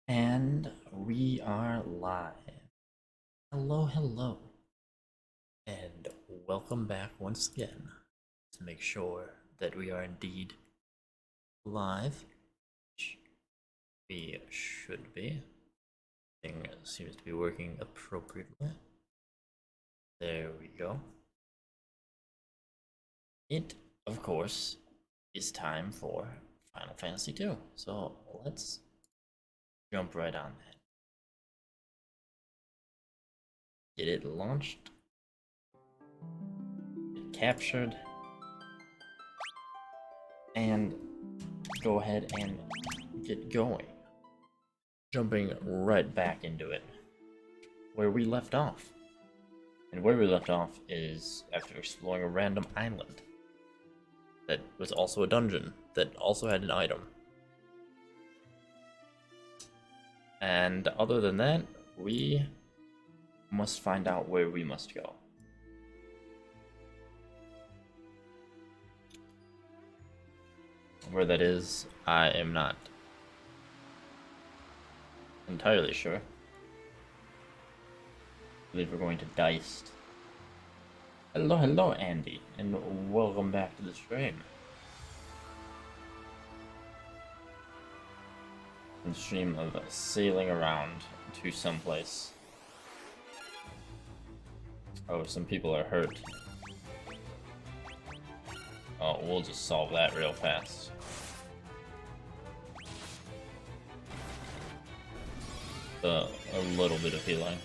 And we are live. Hello, hello, and welcome back once again to make sure that we are indeed live, which we should be. Thing seems to be working appropriately. There we go. It, of course, is time for Final Fantasy II. So let's jump right on that. Get it launched, get captured, and go ahead and get going. Jumping right back into it, where we left off. And where we left off is after exploring a random island that was also a dungeon that also had an item. And other than that, we must find out where we must go. Where that is, I am not entirely sure. I believe we're going to Diced. Hello, Andy, and welcome back to the stream. The stream of sailing around to someplace. Oh, some people are hurt. Oh, we'll just solve that real fast. A little bit of healing.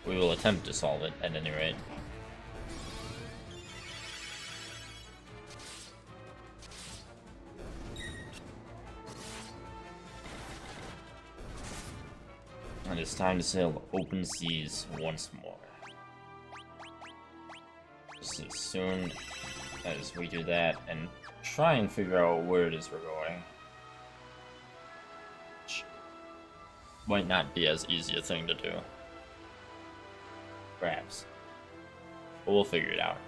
We will attempt to solve it at any rate. And it's time to sail open seas once more. Just as soon as we do that and try and figure out where it is we're going. Which might not be as easy a thing to do. Perhaps. But we'll figure it out.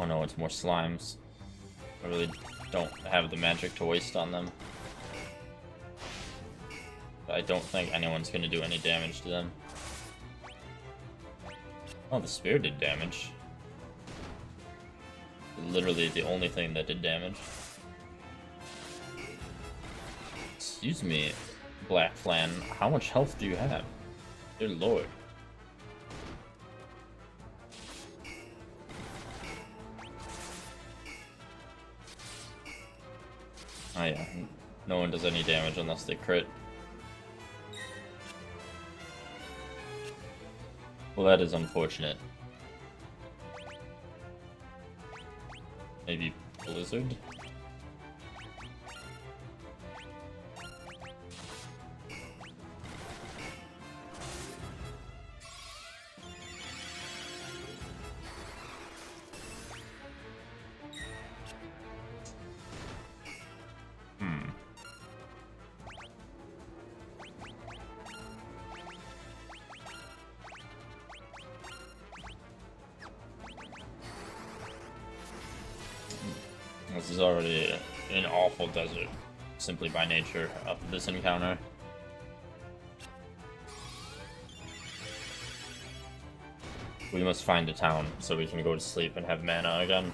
Oh no, it's more slimes. I really don't have the magic to waste on them. I don't think anyone's gonna do any damage to them. Oh, the spear did damage. Literally the only thing that did damage. Excuse me, Black Flan, how much health do you have? Dear lord. Oh yeah, no one does any damage unless they crit. Well, that is unfortunate. Maybe Blizzard? This is already an awful desert, simply by nature of this encounter. We must find a town so we can go to sleep and have mana again.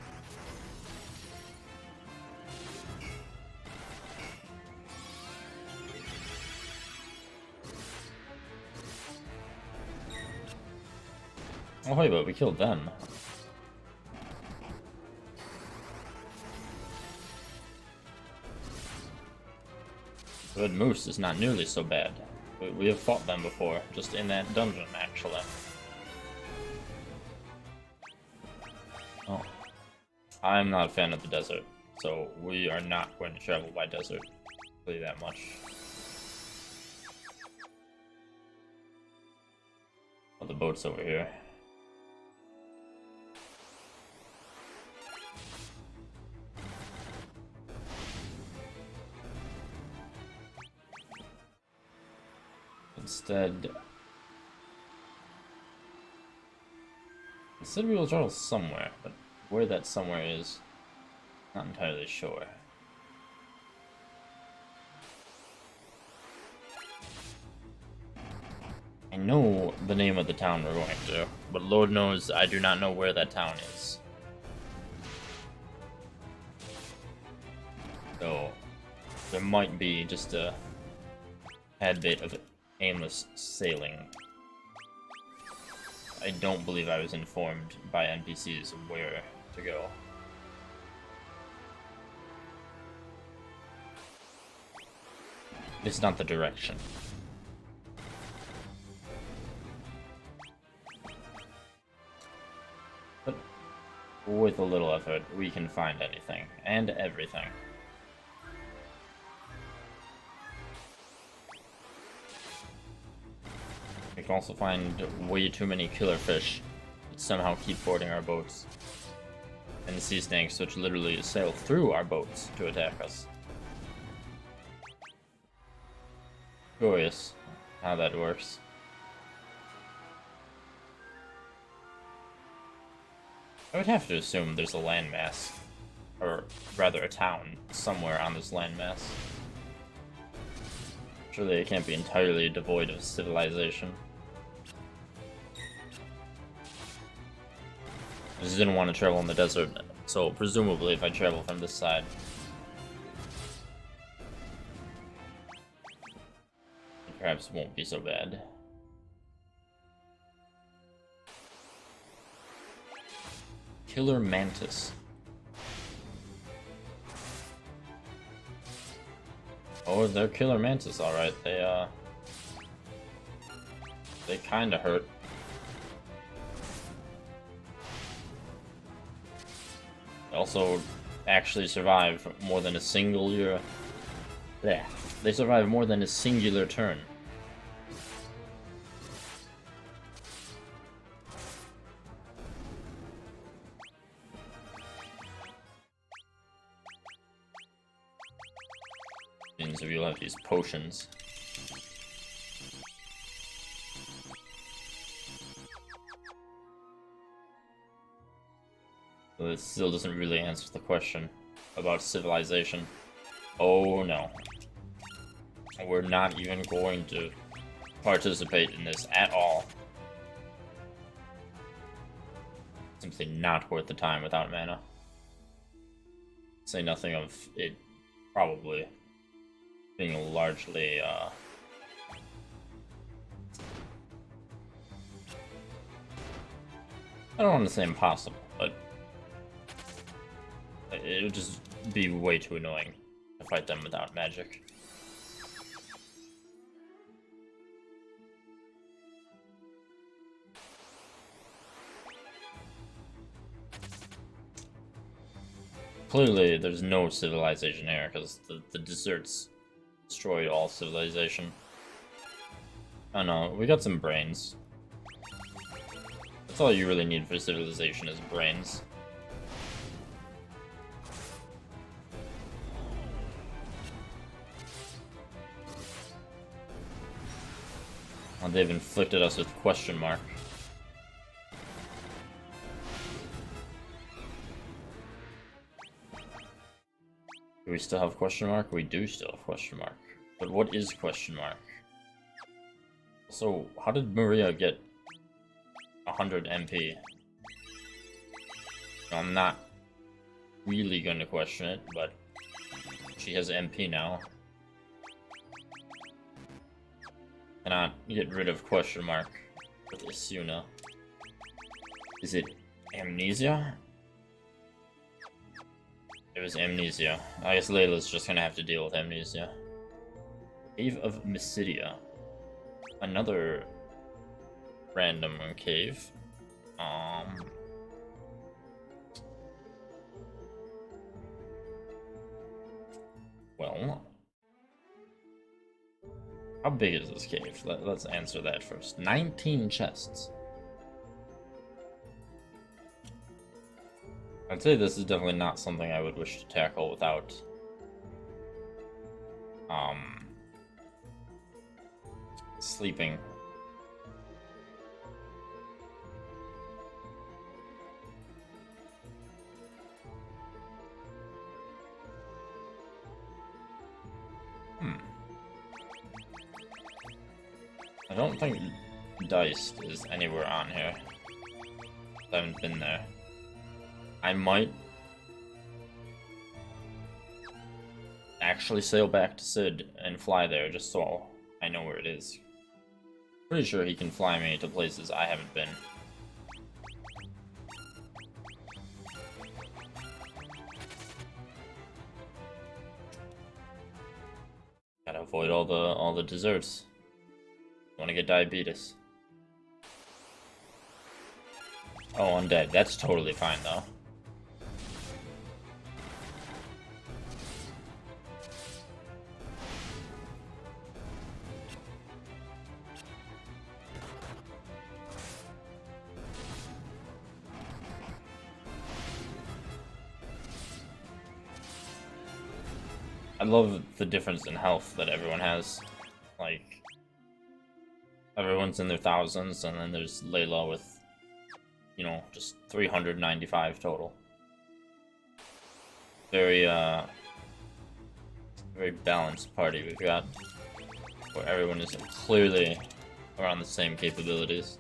Oh hey, but we killed them. Red Moose is not nearly so bad. We have fought them before, just in that dungeon, actually. Oh. I'm not a fan of the desert, so we are not going to travel by desert. I'll tell you that much. Oh, the boat's over here. Instead we will travel somewhere, but where that somewhere is, not entirely sure. I know the name of the town we're going to, but Lord knows I do not know where that town is. So, there might be just a tad bit of aimless sailing. I don't believe I was informed by NPCs where to go. It's not the direction. But with a little effort, we can find anything and everything. We can also find way too many killer fish that somehow keep boarding our boats. And the sea snakes which literally sail through our boats to attack us. Curious how that works. I would have to assume there's a landmass, or rather a town, somewhere on this landmass. Surely it can't be entirely devoid of civilization. I just didn't want to travel in the desert, so presumably if I travel from this side, it perhaps won't be so bad. Killer mantis. Oh, they're killer mantis, alright. They kinda hurt. They also actually survive more than a single year. Yeah, they survive more than a singular turn. Means if you'll have these potions. But it still doesn't really answer the question about civilization. Oh no. We're not even going to participate in this at all. Simply not worth the time without mana. Say nothing of it probably being largely, I don't want to say impossible, but it would just be way too annoying to fight them without magic. Clearly, there's no civilization here, because the deserts destroyed all civilization. Oh no, we got some brains. That's all you really need for civilization is brains. Oh, they've inflicted us with question mark. Do we still have question mark? We do still have question mark. But what is question mark? So, how did Maria get 100 MP? I'm not really going to question it, but she has MP now. Cannot get rid of question mark with Isuna. Is it amnesia? It was amnesia. I guess Layla's just gonna have to deal with amnesia. Cave of Mysidia. Another random cave. Well, how big is this cave? Let's answer that first. 19 chests. I'd say this is definitely not something I would wish to tackle without sleeping. I don't think Diced is anywhere on here. I haven't been there. I might actually sail back to Sid and fly there just so I know where it is. Pretty sure he can fly me to places I haven't been. Gotta avoid all the desserts. Want to get diabetes. Oh, undead. That's totally fine though. I love the difference in health that everyone has. Like, everyone's in their thousands, and then there's Layla with, you know, just 395 total. Very balanced party we've got, where everyone is clearly around the same capabilities.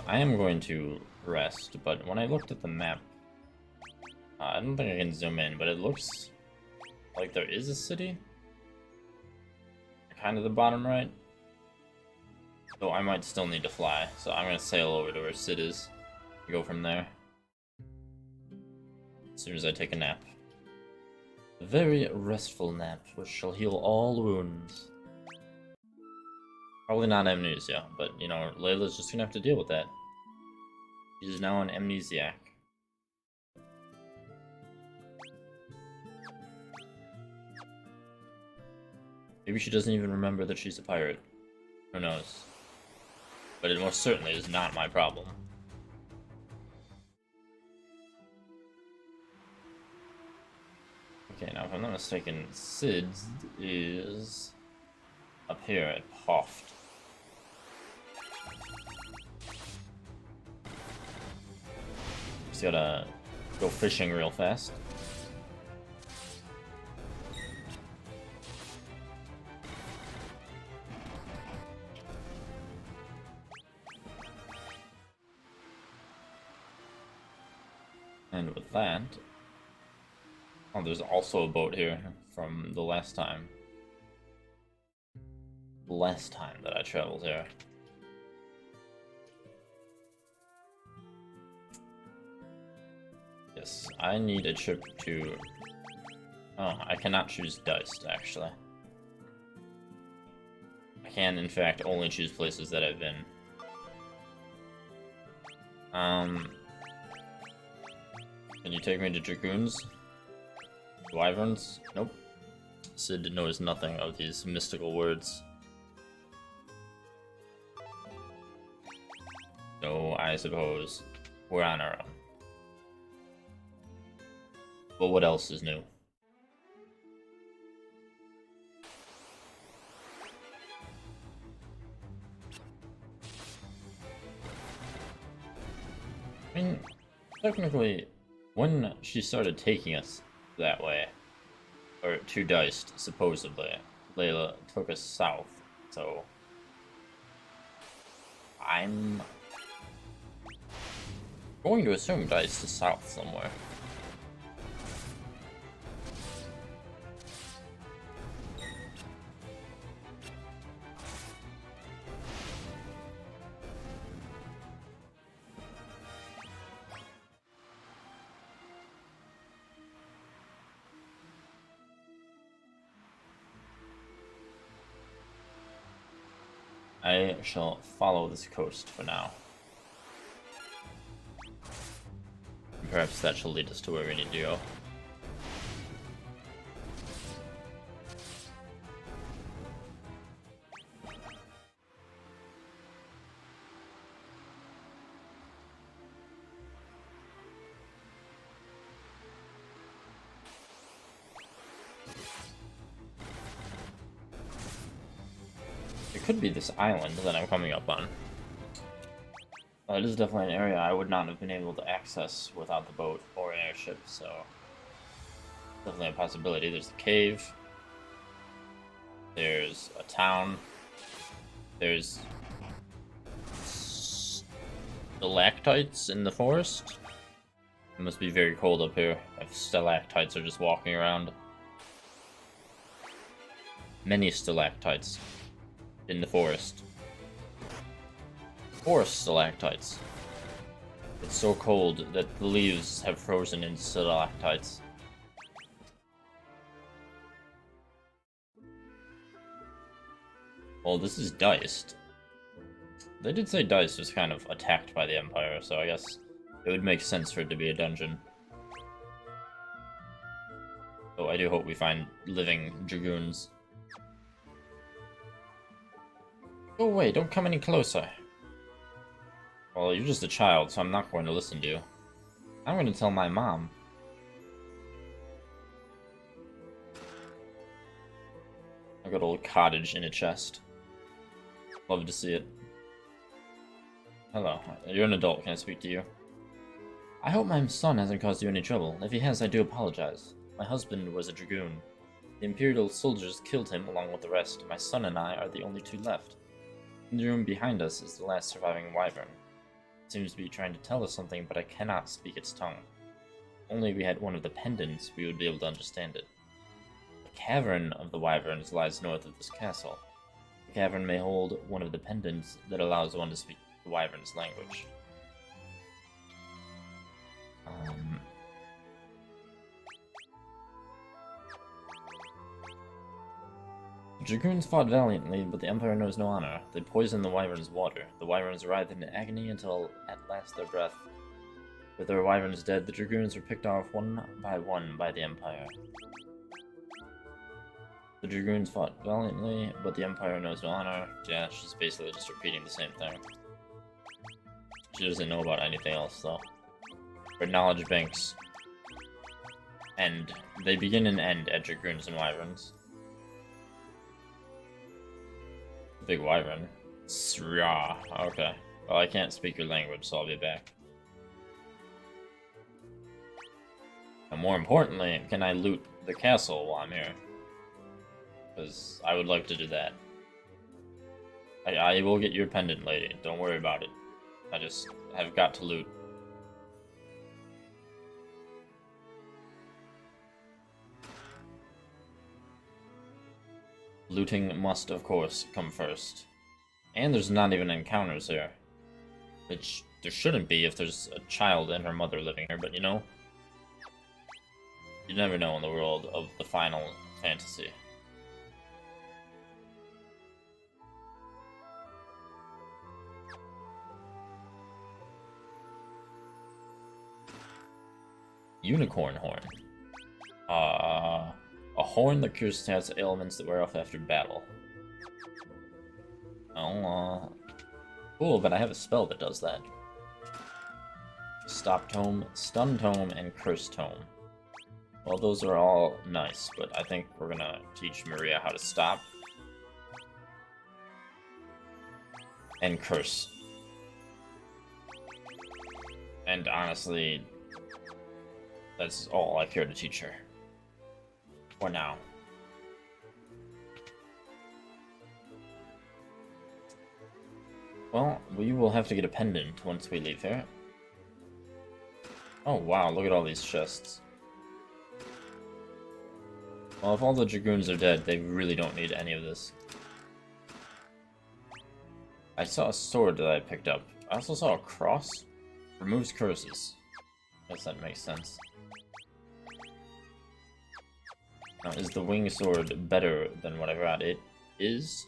I am going to rest, but when I looked at the map, I don't think I can zoom in, but it looks like there is a city. Kind of the bottom right. Though I might still need to fly, so I'm going to sail over to where Sid is. Go from there. As soon as I take a nap. A very restful nap, which shall heal all wounds. Probably not amnesia, but, you know, Layla's just gonna have to deal with that. She's now an amnesiac. Maybe she doesn't even remember that she's a pirate. Who knows? But it most certainly is not my problem. Okay, now if I'm not mistaken, Sid's is up here at Poft. Just gotta go fishing real fast. And with that... Oh, there's also a boat here from the last time. Last time that I traveled here. Yes, I need a trip to... Oh, I cannot choose Diced, actually. I can, in fact, only choose places that I've been. Can you take me to Dragoons? Wyverns? Nope. Sid knows nothing of these mystical words. So, I suppose we're on our own. But what else is new? I mean, technically, when she started taking us that way, or to Diced, supposedly, Layla took us south, so I'm going to assume Diced is south somewhere. I shall follow this coast for now. Perhaps that shall lead us to where we need to go. could be this island that I'm coming up on. It is definitely an area I would not have been able to access without the boat or an airship, so definitely a possibility. There's the cave. There's a town. There's stalactites in the forest. It must be very cold up here if stalactites are just walking around. Many stalactites in the forest. Forest stalactites. It's so cold that the leaves have frozen into stalactites. Well, this is Diced. They did say Dice was kind of attacked by the Empire, so I guess it would make sense for it to be a dungeon. So I do hope we find living dragoons. Go away, don't come any closer. Well, you're just a child, so I'm not going to listen to you. I'm going to tell my mom. A good old cottage in a chest. Love to see it. Hello, you're an adult. Can I speak to you? I hope my son hasn't caused you any trouble. If he has, I do apologize. My husband was a dragoon. The Imperial soldiers killed him along with the rest. My son and I are the only two left. In the room behind us is the last surviving wyvern. It seems to be trying to tell us something, but I cannot speak its tongue. If only we had one of the pendants, we would be able to understand it. The cavern of the wyverns lies north of this castle. The cavern may hold one of the pendants that allows one to speak the wyvern's language. The dragoons fought valiantly, but the Empire knows no honor. They poisoned the wyvern's water. The wyverns writhed in agony until at last their breath. With their wyverns dead, the dragoons were picked off one by the Empire. The dragoons fought valiantly, but the Empire knows no honor. Yeah, she's basically just repeating the same thing. She doesn't know about anything else, though. Her knowledge banks end. They begin and end at dragoons and wyverns. Big wyvern. Srah. Okay. Well, I can't speak your language, so I'll be back. And more importantly, can I loot the castle while I'm here? Because I would like to do that. I will get your pendant, lady. Don't worry about it. I just have got to loot. Looting must, of course, come first. And there's not even encounters here. Which there shouldn't be if there's a child and her mother living here, but you know, you never know in the world of the Final Fantasy. Unicorn horn. A horn that cures stats ailments that wear off after battle. Oh, cool, but I have a spell that does that. Stop Tome, Stun Tome, and Curse Tome. Well, those are all nice, but I think we're gonna teach Maria how to stop. And curse. And honestly, that's all I care to teach her. For now. Well, we will have to get a pendant once we leave here. Oh wow, look at all these chests. Well, if all the dragoons are dead, they really don't need any of this. I saw a sword that I picked up. I also saw a cross. Removes curses. Guess that makes sense. Now, is the wing sword better than what I got? It is.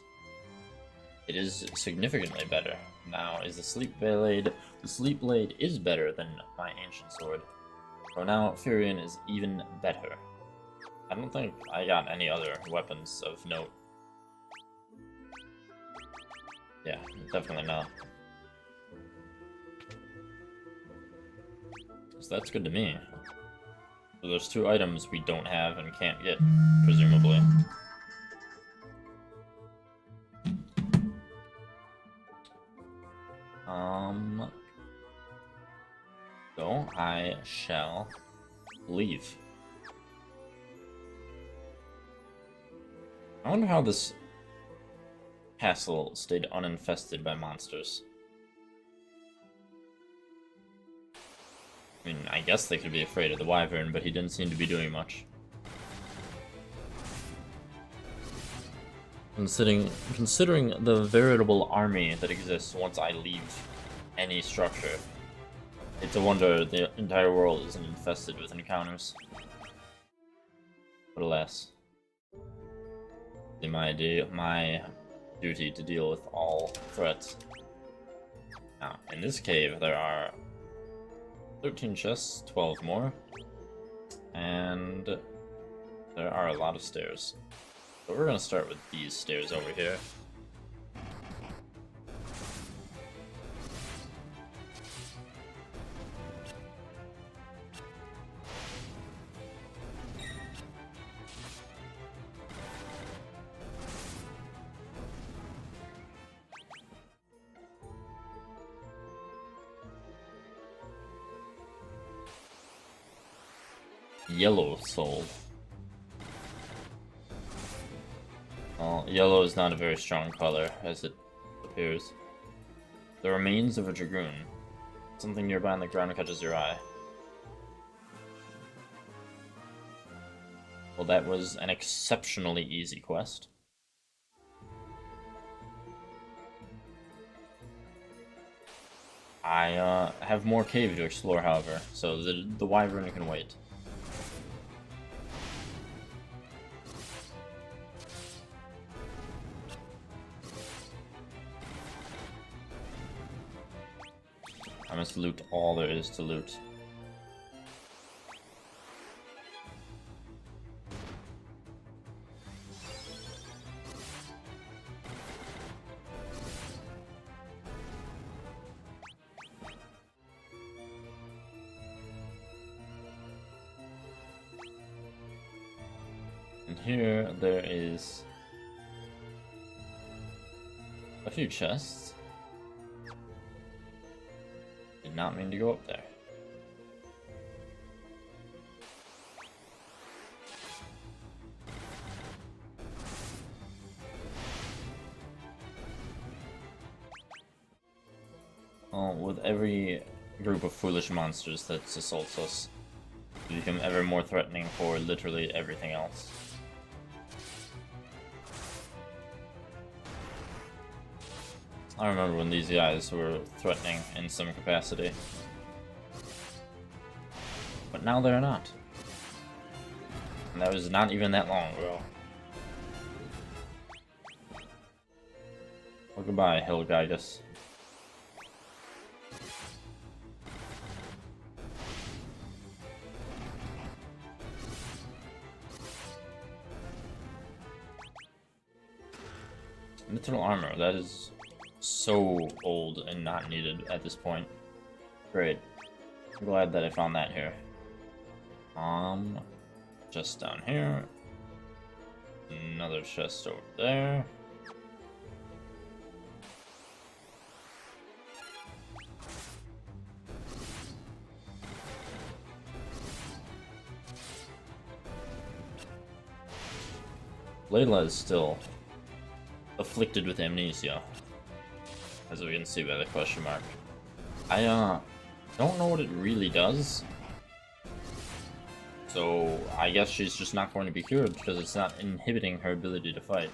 It is significantly better. Now, is the sleep blade? The sleep blade is better than my ancient sword. So now, Furion is even better. I don't think I got any other weapons of note. Yeah, definitely not. So that's good to me. So there's two items we don't have and can't get, presumably. So I shall leave. I wonder how this castle stayed uninfested by monsters. I mean, I guess they could be afraid of the wyvern, but he didn't seem to be doing much. Considering the veritable army that exists once I leave any structure, it's a wonder the entire world isn't infested with encounters. But alas, it's my duty to deal with all threats. Now, in this cave, there are 13 chests, 12 more, and there are a lot of stairs. So we're gonna start with these stairs over here. Yellow soul. Well, yellow is not a very strong color, as it appears. The remains of a dragoon. Something nearby on the ground catches your eye. Well, that was an exceptionally easy quest. I have more cave to explore, however, so the wyvern can wait. I must loot all there is to loot. And here there is a few chests. Did not mean to go up there. Well, with every group of foolish monsters that assaults us, we become ever more threatening for literally everything else. I remember when these guys were threatening in some capacity. But now they're not. And that was not even that long ago. Well, goodbye, Hilgigus. Mithril armor, that is so old and not needed at this point. Great. I'm glad that I found that here. Just down here. Another chest over there. Layla is still afflicted with amnesia, as we can see by the question mark. I don't know what it really does, so I guess she's just not going to be cured because it's not inhibiting her ability to fight.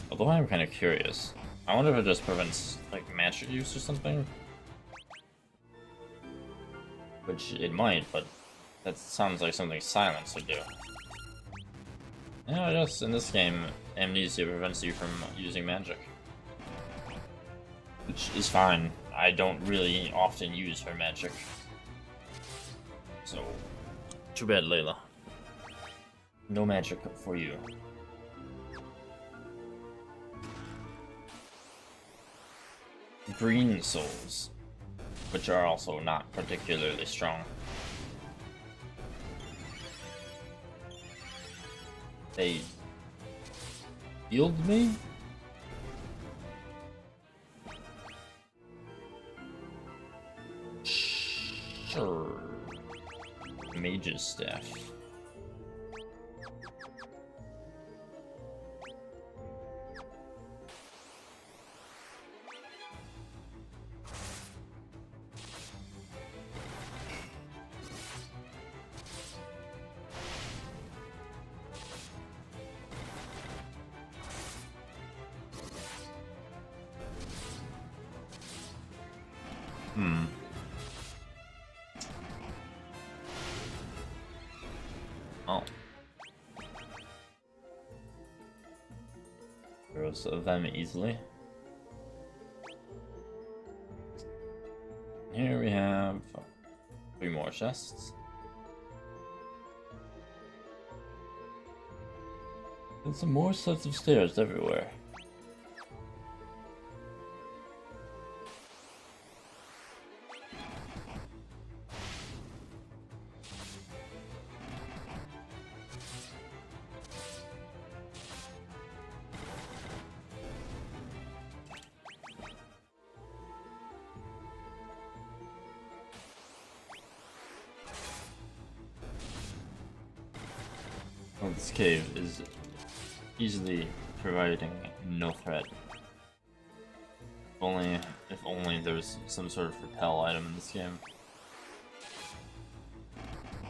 Although I'm kind of curious, I wonder if it just prevents like magic use or something, which it might, but that sounds like something silence would do. Yeah, I guess in this game, amnesia prevents you from using magic. Which is fine. I don't really often use her magic. So, too bad, Layla. No magic for you. Green souls, which are also not particularly strong. Healed me? Sure. Mage's staff. Oh. Throws of them easily. Here we have 3 more chests. And some more sets of stairs everywhere. Well, this cave is easily providing no threat. If only there was some sort of repel item in this game.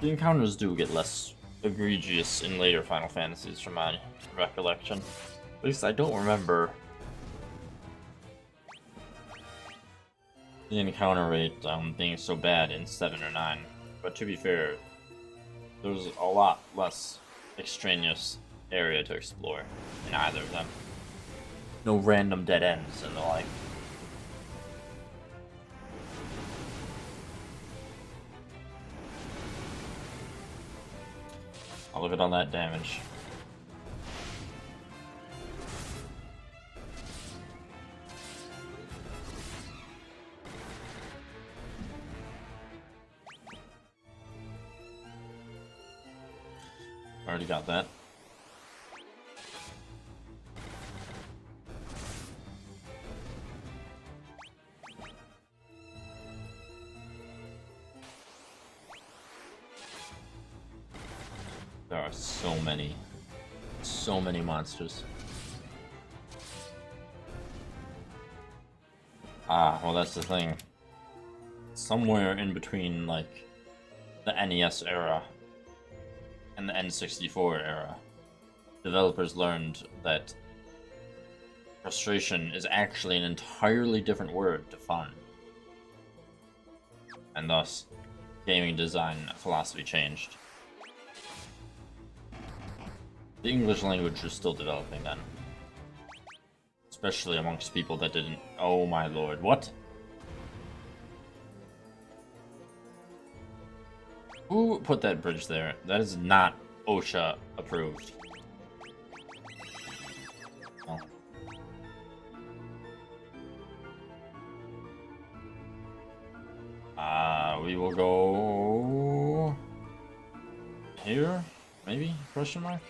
The encounters do get less egregious in later Final Fantasies from my recollection. At least I don't remember the encounter rate being so bad in 7 or 9. But to be fair, there's a lot less extraneous area to explore in either of them. No random dead ends and the like. I'll look at all that damage. Already got that. There are so many monsters. Ah, well that's the thing. Somewhere in between, like, the NES era and the N64 era, developers learned that frustration is actually an entirely different word to fun. And thus, gaming design philosophy changed. The English language was still developing then. Especially amongst people that didn't... Oh my lord, what? Who put that bridge there? That is not OSHA approved. Oh. We will go... here? Maybe? Question mark?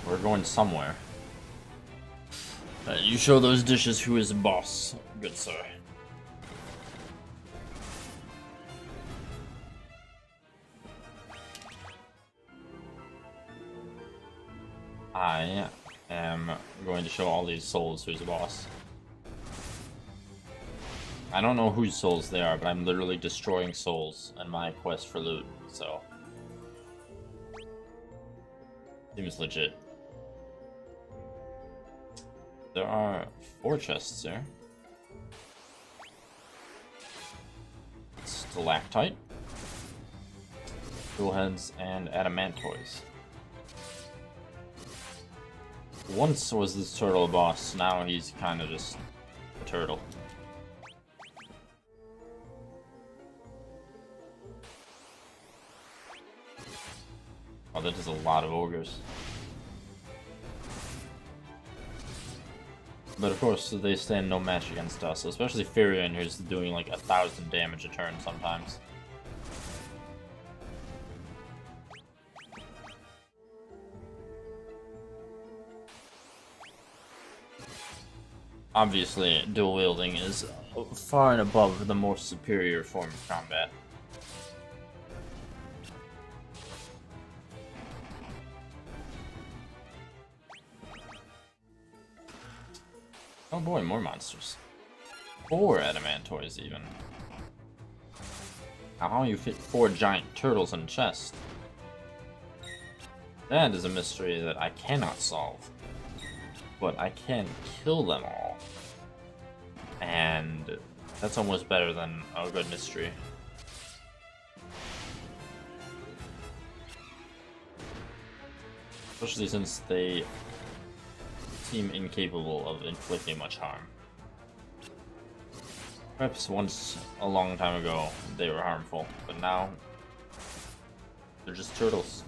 We're going somewhere. You show those dishes who is boss, good sir. I am going to show all these souls who's boss. I don't know whose souls they are, but I'm literally destroying souls in my quest for loot, so... seems legit. There are 4 chests there. Stalactite, Jewelheads, and Adamantoids. Once was this turtle a boss, now he's kind of just a turtle. Oh, that is a lot of ogres. But of course, they stand no match against us, especially Furion, who's doing like 1,000 damage a turn sometimes. Obviously, dual wielding is far and above the more superior form of combat. Oh boy, more monsters. 4 Adamantoids even. How you fit 4 giant turtles in a chest? That is a mystery that I cannot solve. But I can kill them all. And that's almost better than a good mystery. Especially since they seem incapable of inflicting much harm. Perhaps once, a long time ago, they were harmful, but now they're just turtles.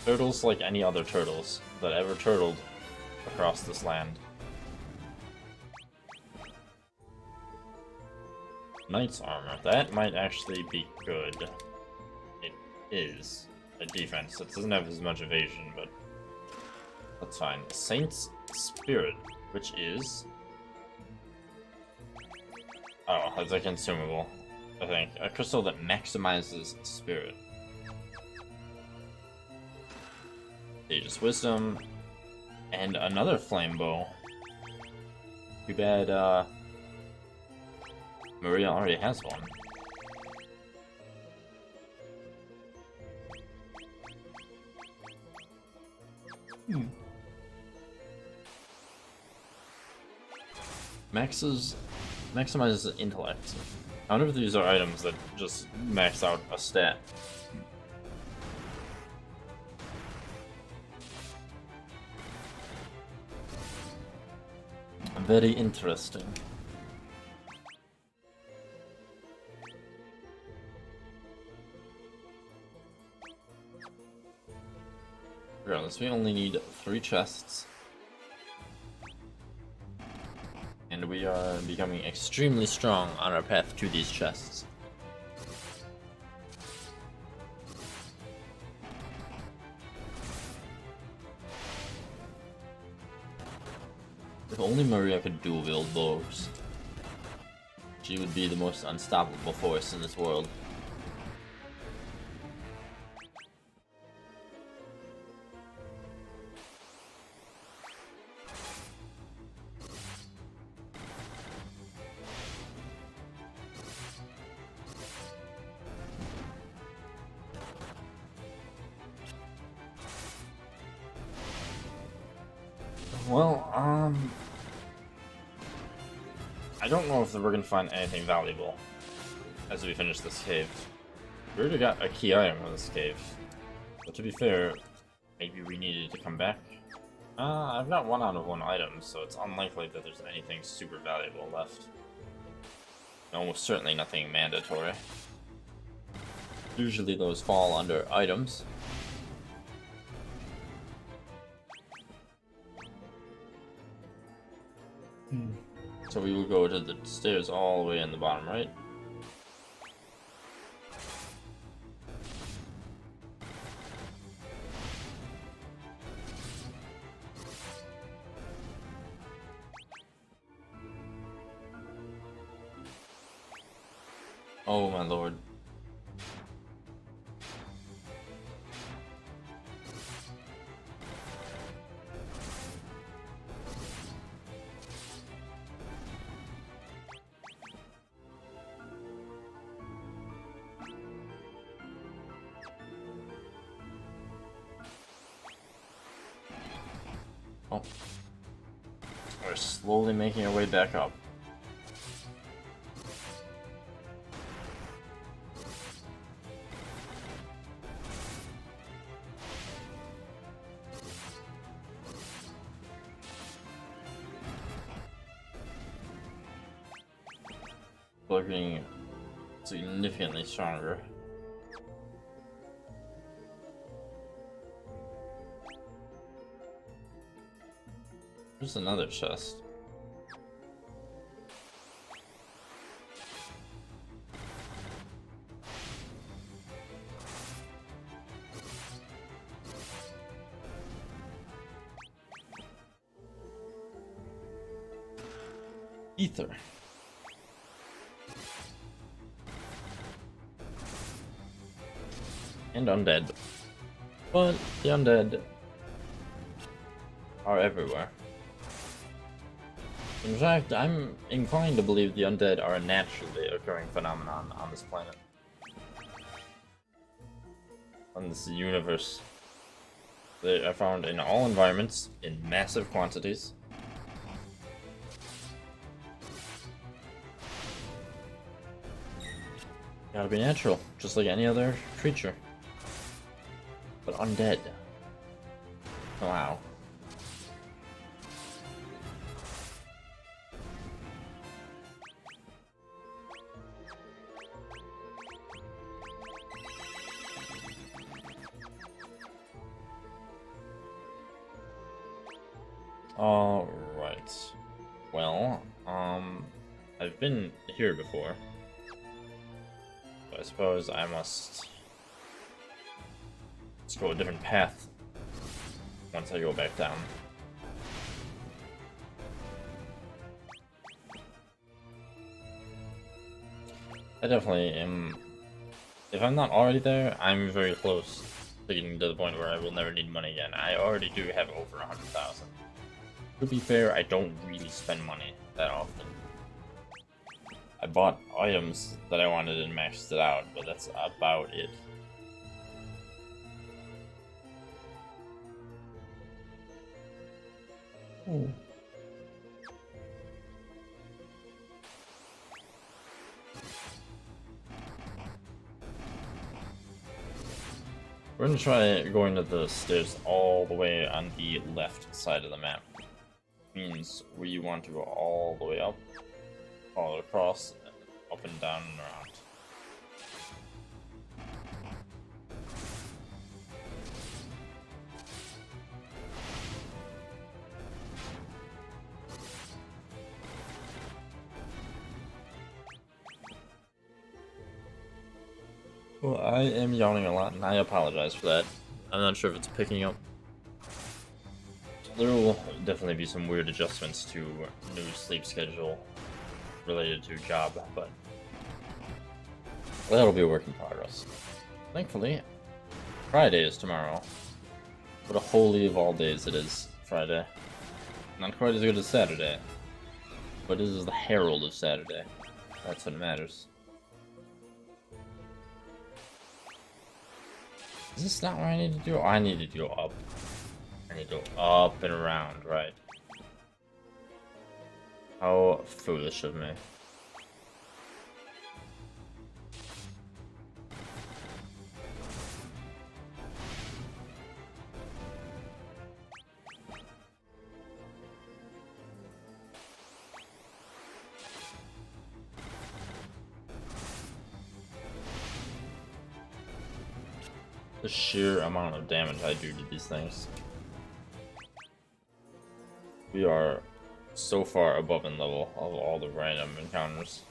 Turtles like any other turtles that ever turtled across this land. Knight's armor. That might actually be good. It is a defense. It doesn't have as much evasion, but that's fine. Saint's Spirit, which is... oh, that's a consumable, I think. A crystal that maximizes spirit. Aegis Wisdom. And another flame bow. Too bad, Maria already has one. Maximizes intellect. I wonder if these are items that just max out a stat. Very interesting. Regardless, we only need 3 chests. And we are becoming extremely strong on our path to these chests. If only Maria could dual wield bows, she would be the most unstoppable force in this world. Well, I don't know if we're gonna find anything valuable as we finish this cave. We already got a key item in this cave. But to be fair, maybe we needed to come back. I've got 1 out of 1 item, so it's unlikely that there's anything super valuable left. Almost certainly nothing mandatory. Usually those fall under items. So we will go to the stairs all the way in the bottom right. Oh my lord. Oh. We're slowly making our way back up. We're getting significantly stronger. There's another chest. Ether. And undead. But the undead are everywhere. In fact, I'm inclined to believe the undead are a naturally occurring phenomenon on this planet. On this universe. They are found in all environments, in massive quantities. Gotta be natural, just like any other creature. But undead. Wow. Alright. Well, I've been here before. So I suppose I must... Let's go a different path once I go back down. I definitely am... If I'm not already there, I'm very close to getting to the point where I will never need money again. I already do have over 100,000. To be fair, I don't really spend money that often. I bought items that I wanted and maxed it out, but that's about it. Ooh. We're gonna try going to the stairs all the way on the left side of the map. Means we want to go all the way up, all across, up and down and around. Well, I am yawning a lot, and I apologize for that. I'm not sure if it's picking up. There will definitely be some weird adjustments to new sleep schedule related to job, but that'll be a work in progress. Thankfully, Friday is tomorrow. What a holy of all days it is, Friday. Not quite as good as Saturday, but it is the herald of Saturday. That's what matters. Is this not where I need to do? Oh, I need to go up. I need to go up and around, right? How foolish of me. The sheer amount of damage I do to these things. We are so far above in level of all the random encounters.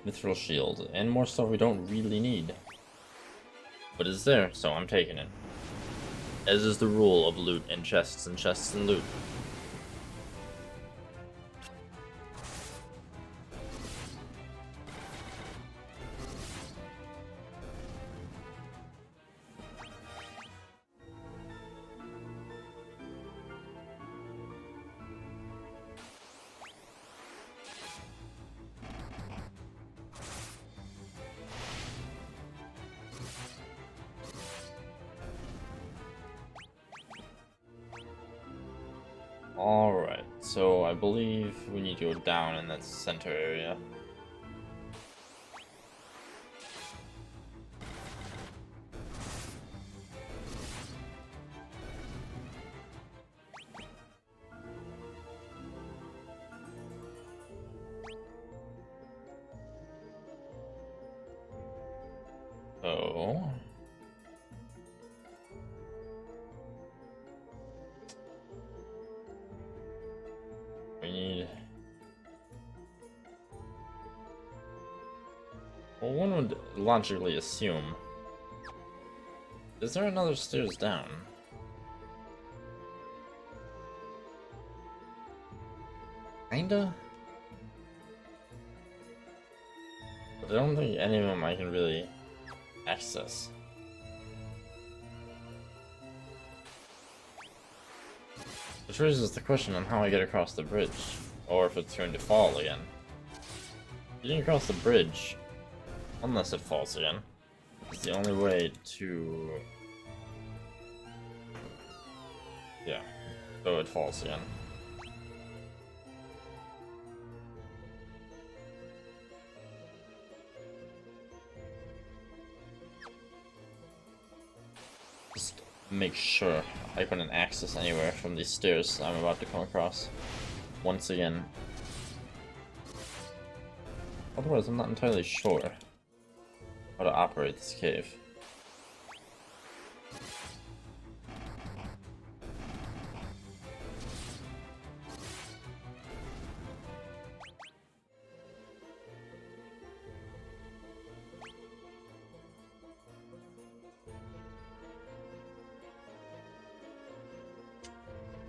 Mithril shield, and more stuff we don't really need. But it's there, so I'm taking it. As is the rule of loot and chests and loot. Alright, so I believe we need to go down in that center area. So... we need... Well, one would logically assume... Is there another stairs down? Kinda? But I don't think any of them I can really access. Which raises the question on how I get across the bridge, or if it's going to fall again. Getting across the bridge, unless it falls again, is the only way to... Yeah, so it falls again. Just make sure I couldn't access anywhere from these stairs I'm about to come across. Once again. Otherwise, I'm not entirely sure how to operate this cave.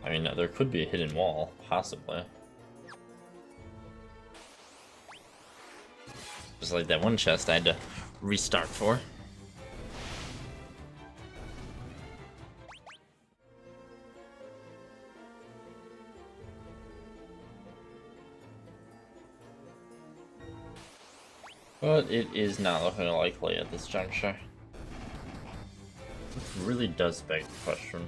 I mean, there could be a hidden wall, possibly. Just like that one chest I had to restart for. But it is not looking likely at this juncture. This really does beg the question.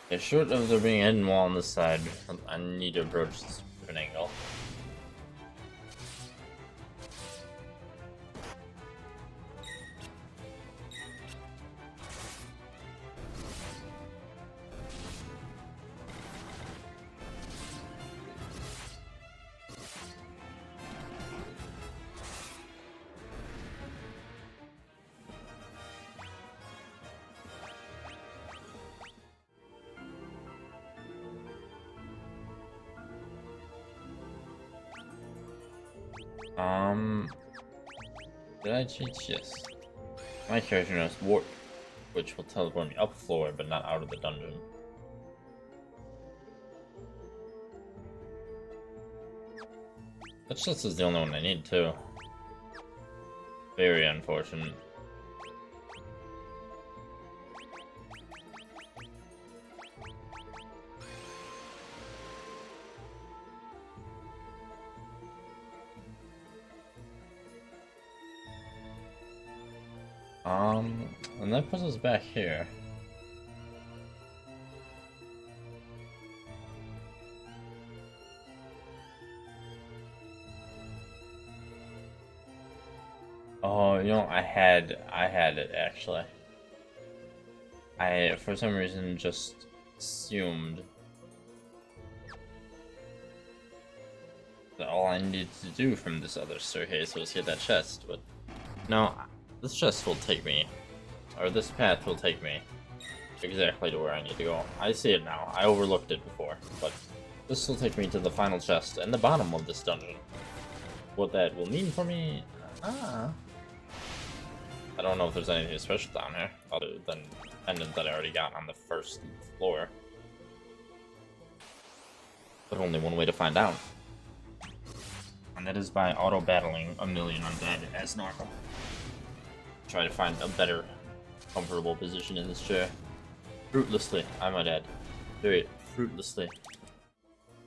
Yeah, short of there being a hidden wall on this side, I need to approach this with an angle. Did I cheat? Yes. My character knows warp, which will teleport me up floor, but not out of the dungeon. That chest is the only one I need too. Very unfortunate. And that puts us back here. Oh, you know, I had it actually. I, for some reason, just assumed that all I needed to do from this other staircase was get that chest, but no, this chest will take me, or this path will take me exactly to where I need to go. I see it now. I overlooked it before, but this will take me to the final chest and the bottom of this dungeon. What that will mean for me, I don't know if there's anything special down here, other than the pendant that I already got on the first floor. But only one way to find out. And that is by auto-battling a million undead as normal. Try to find a better, comfortable position in this chair. Fruitlessly, I might add. Very fruitlessly.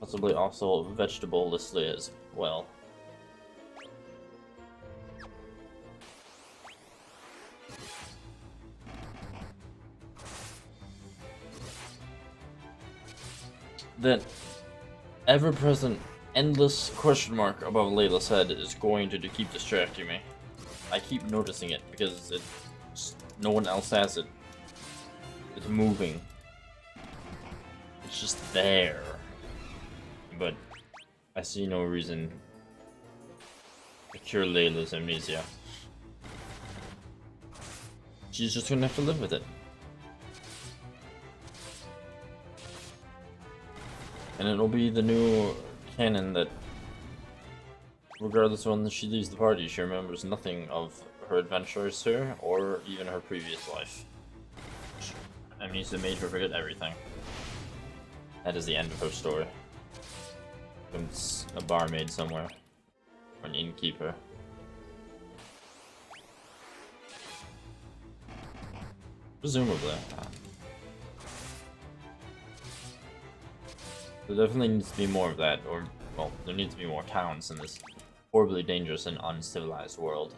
Possibly also vegetable-lessly as well. That ever-present, endless question mark above Layla's head is going to keep distracting me. I keep noticing it because no one else has it. It's moving. It's just there. But I see no reason to cure Layla's amnesia. She's just gonna have to live with it. And it'll be the new canon that regardless of when she leaves the party, she remembers nothing of her adventures here or even her previous life. Amnesia made her forget everything. That is the end of her story. Becomes a barmaid somewhere. Or an innkeeper. Presumably. There definitely needs to be more of that, or, well, there needs to be more towns in this horribly dangerous and uncivilized world.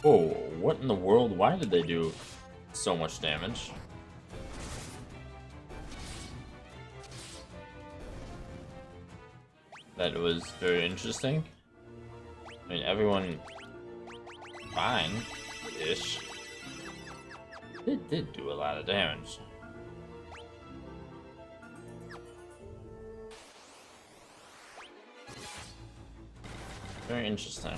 Oh, what in the world? Why did they do so much damage? That was very interesting. I mean, everyone fine-ish. It did do a lot of damage. Very interesting.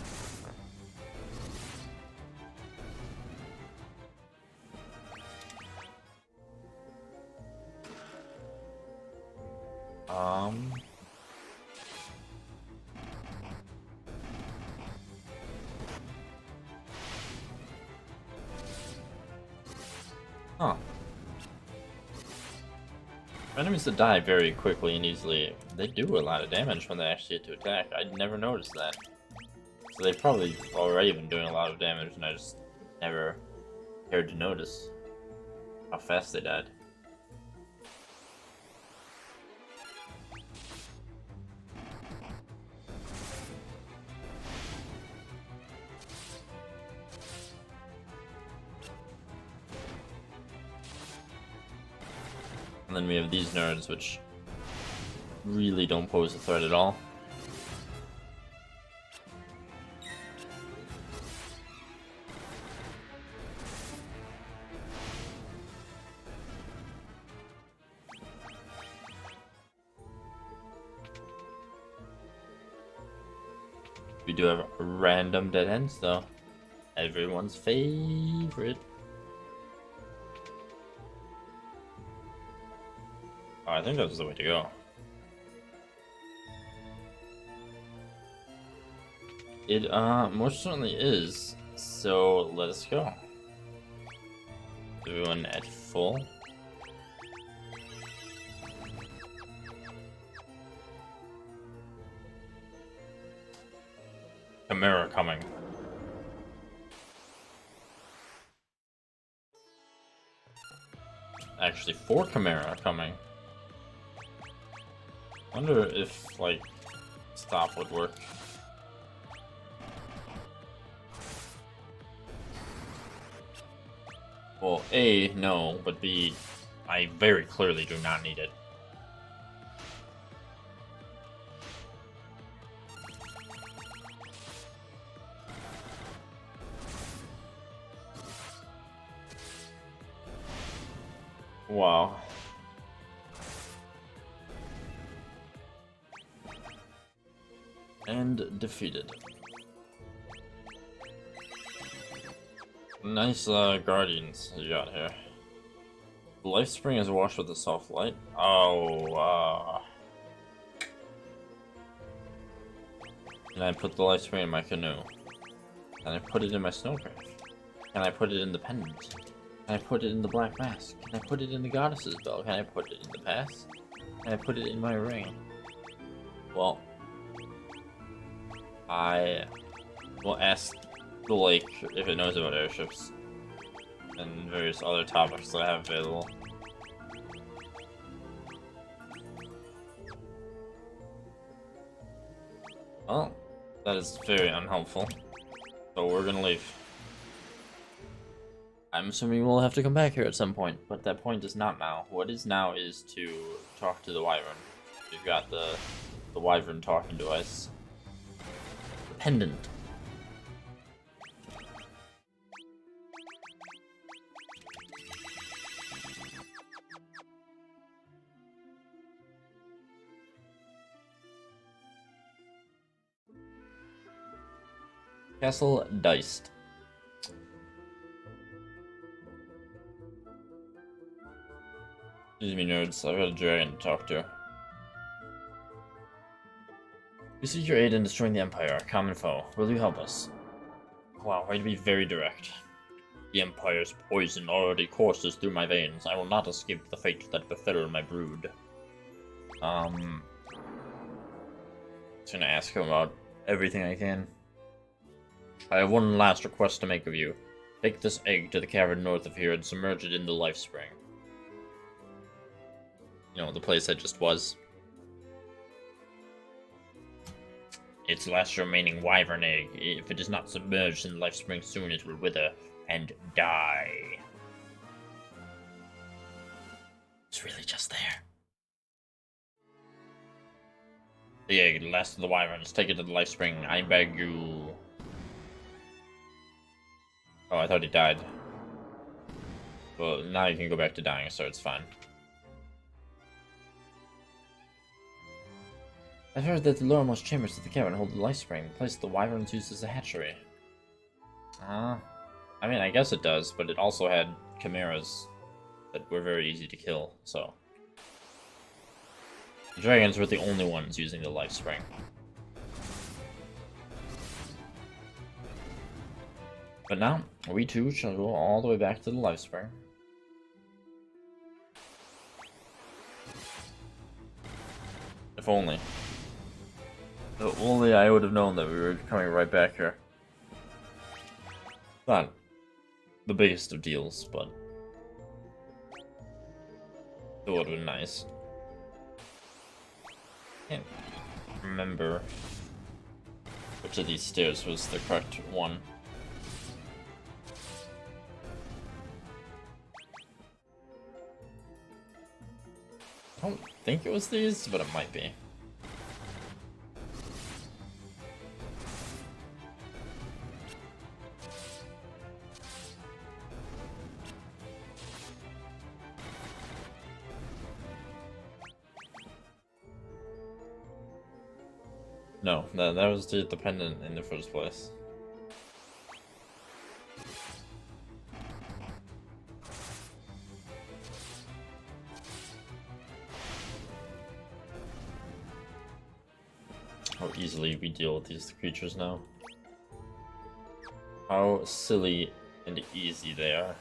Huh. Enemies that die very quickly and easily, they do a lot of damage when they actually get to attack. I never noticed that. So they've probably already been doing a lot of damage and I just never cared to notice how fast they died. And then we have these nerds, which really don't pose a threat at all. We do have random dead ends, though. Everyone's favorite. Oh, I think that was the way to go. It, most certainly is. So, let us go. Everyone at full. Chimera coming. Actually, 4 Chimera coming. Wonder if, like, stop would work. Well, A, no, but B, I very clearly do not need it. Wow. And defeated. Nice guardians you got here. The life spring is washed with a soft light. Oh, Can I put the life spring in my canoe? Can I put it in my snowcraft? Can I put it in the pendant? Can I put it in the black mask? Can I put it in the goddess's belt? Can I put it in the pass? Can I put it in my ring? Well, I will ask the lake if it knows about airships and various other topics that I have available. Well, that is very unhelpful. So we're gonna leave. I'm assuming we'll have to come back here at some point, but that point is not now. What is now is to talk to the wyvern. We've got the wyvern talking to us. The pendant. Castle diced. Excuse me, nerds. I've got a dragon to talk to. We seek your aid in destroying the Empire, our common foe. Will you help us? Wow, way to be very direct. The Empire's poison already courses through my veins. I will not escape the fate that befell my brood. Just gonna ask him about everything I can. I have one last request to make of you. Take this egg to the cavern north of here and submerge it in the life spring. You know, the place I just was. Its last remaining wyvern egg. If it is not submerged in the life spring soon, it will wither and die. It's really just there. The egg, the last of the wyverns. Take it to the life spring. I beg you. Oh, I thought he died. Well, now you can go back to dying, so it's fine. I've heard that the lowermost chambers of the cavern hold the life spring, the place the wyverns used as a hatchery. I mean, I guess it does, but it also had chimeras that were very easy to kill, so... The dragons were the only ones using the life spring. But now, we too shall go all the way back to the life spring. If only. If only I would have known that we were coming right back here. Not the biggest of deals, but it would have been nice. Can't remember which of these stairs was the correct one. I don't think it was these, but it might be. No, that was the pendant in the first place. How easily we deal with these creatures now. How silly and easy they are.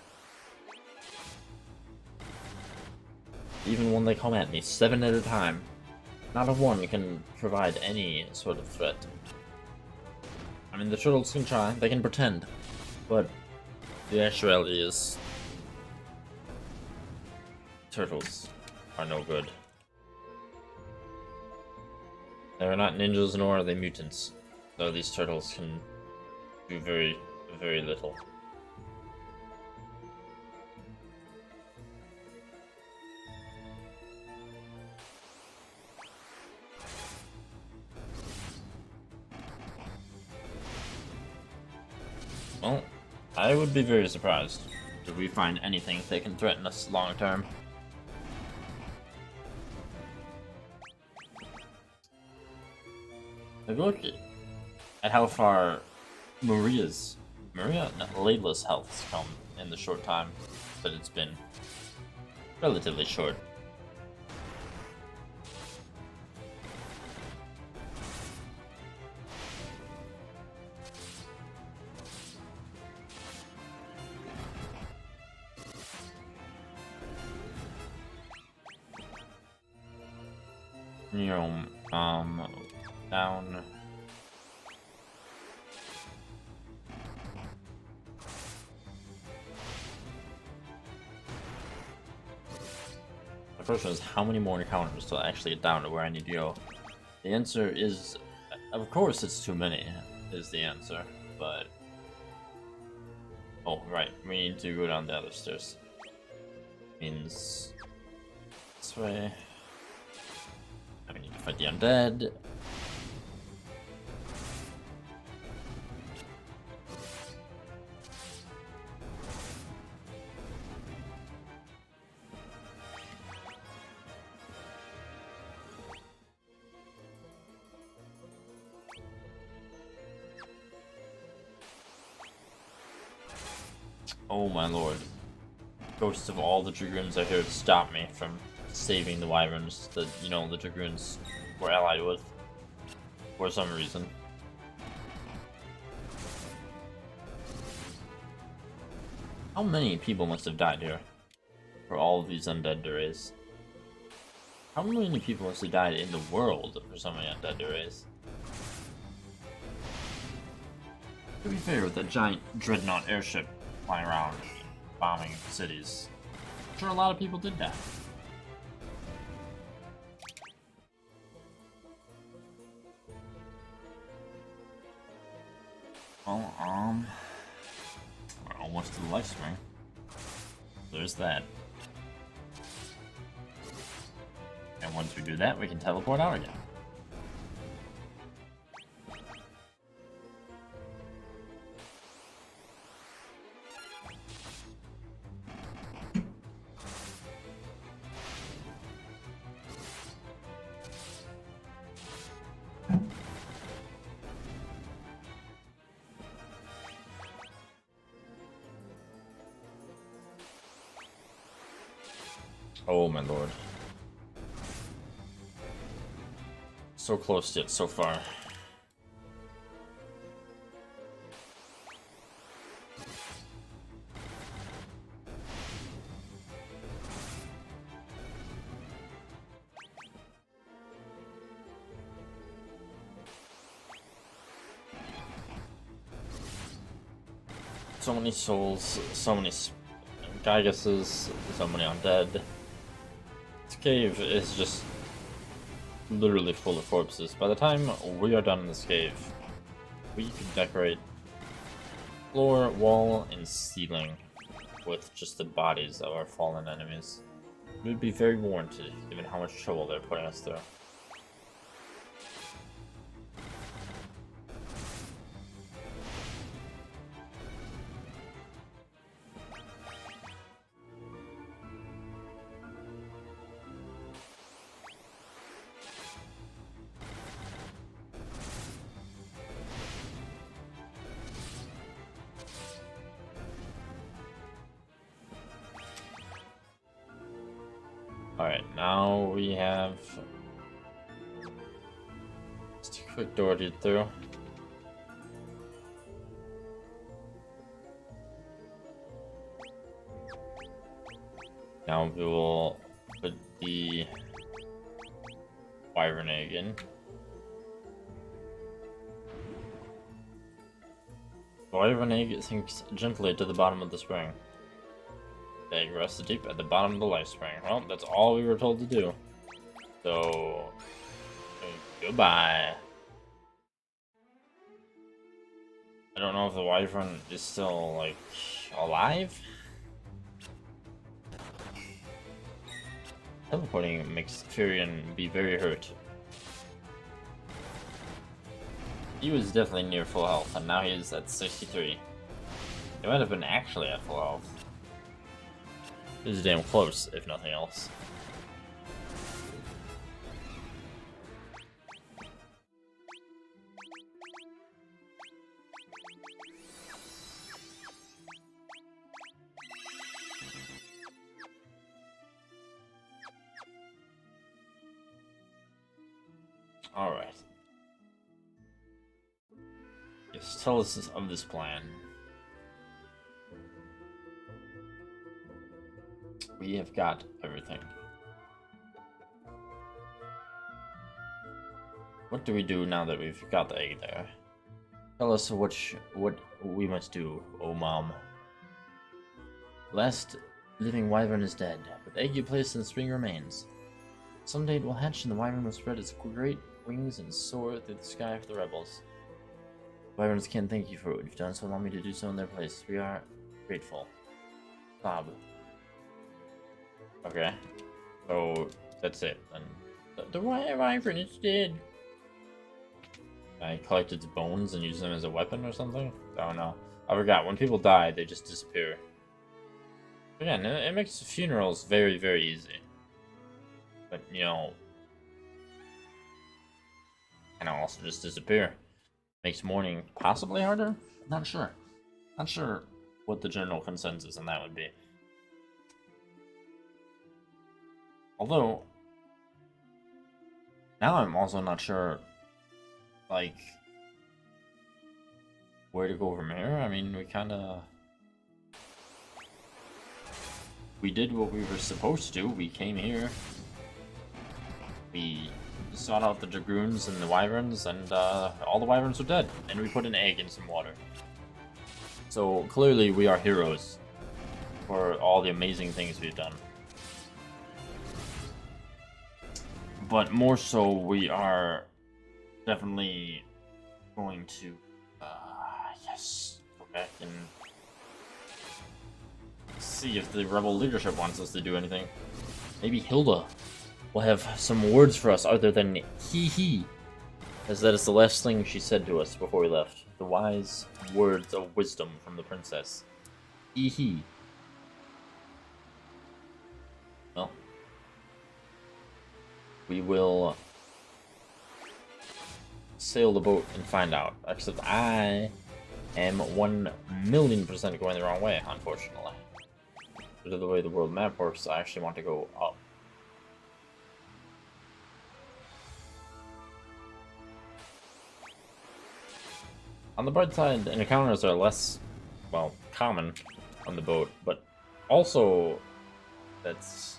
Even when they come at me 7 at a time, not a one can provide any sort of threat. I mean, the turtles can try, they can pretend, but the actuality is turtles are no good. They're not ninjas nor are they mutants, though these turtles can do very, very little. Well, I would be very surprised if we find anything that can threaten us long term. If you look at how far Layla's health has come in the short time that it's been. Relatively short. You know, down. The question is, how many more encounters till I actually get down to where I need to go? The answer is, of course, it's too many. Is the answer, but oh right, we need to go down the other stairs. Means this way. And we need to fight the undead. Oh my lord. Ghosts of all the Dragoons I heard stop me from saving the Wyverns that, you know, the Dragoons were allied with. For some reason. How many people must have died here for all of these undead to raise? How many people must have died in the world for so many undead to raise? To be fair, with that giant dreadnought airship flying around, bombing cities, I'm sure a lot of people did die. Well, we're almost to the life spring. There's that. And once we do that, we can teleport out again. Oh my lord. So close yet so far. So many souls, so many Gyguses, so many undead. This cave is just literally full of corpses. By the time we are done in this cave, we can decorate floor, wall, and ceiling with just the bodies of our fallen enemies. It would be very warranted, given how much trouble they're putting us through. Alright, now we have just a quick door to get through. Now we will put the Wyvern egg in. The Wyvern egg sinks gently to the bottom of the spring. The egg rests deep at the bottom of the life spring. Well, that's all we were told to do. So, goodbye. I don't know if the Wyvern is still, like, alive? Teleporting makes Furion be very hurt. He was definitely near full health, and now he's at 63. He might have been actually at full health. He was damn close, if nothing else. Alright. Yes, tell us of this plan. We have got everything. What do we do now that we've got the egg there? Tell us what we must do, oh mom. Last living wyvern is dead, but the egg you placed in the spring remains. Someday it will hatch and the wyvern will spread its great wings and soar through the sky for the rebels. Wyverns can't thank you for what you've done, so allow me to do so in their place. We are grateful. Bob. Okay. So, that's it. And the wyvern is dead. I collect its bones and use them as a weapon or something? I don't know. I forgot. When people die, they just disappear. Again, it makes funerals very, very easy. But, you know, can also just disappear. Makes mourning possibly harder? Not sure. Not sure what the general consensus on that would be. Although, now I'm also not sure, like, where to go from here. I mean, we did what we were supposed to. We came here. We sought out the dragoons and the wyverns, and all the wyverns were dead. And we put an egg in some water. So clearly we are heroes for all the amazing things we've done. But more so, we are definitely going to, yes, go back and see if the rebel leadership wants us to do anything. Maybe Hilda will have some words for us other than hee, as that is the last thing she said to us before we left. The wise words of wisdom from the princess. Hee. Well, we will sail the boat and find out. Except I am 1,000,000% going the wrong way, unfortunately. Due to the way the world map works, I actually want to go up. On the bright side, encounters are less, well, common on the boat, but also that's,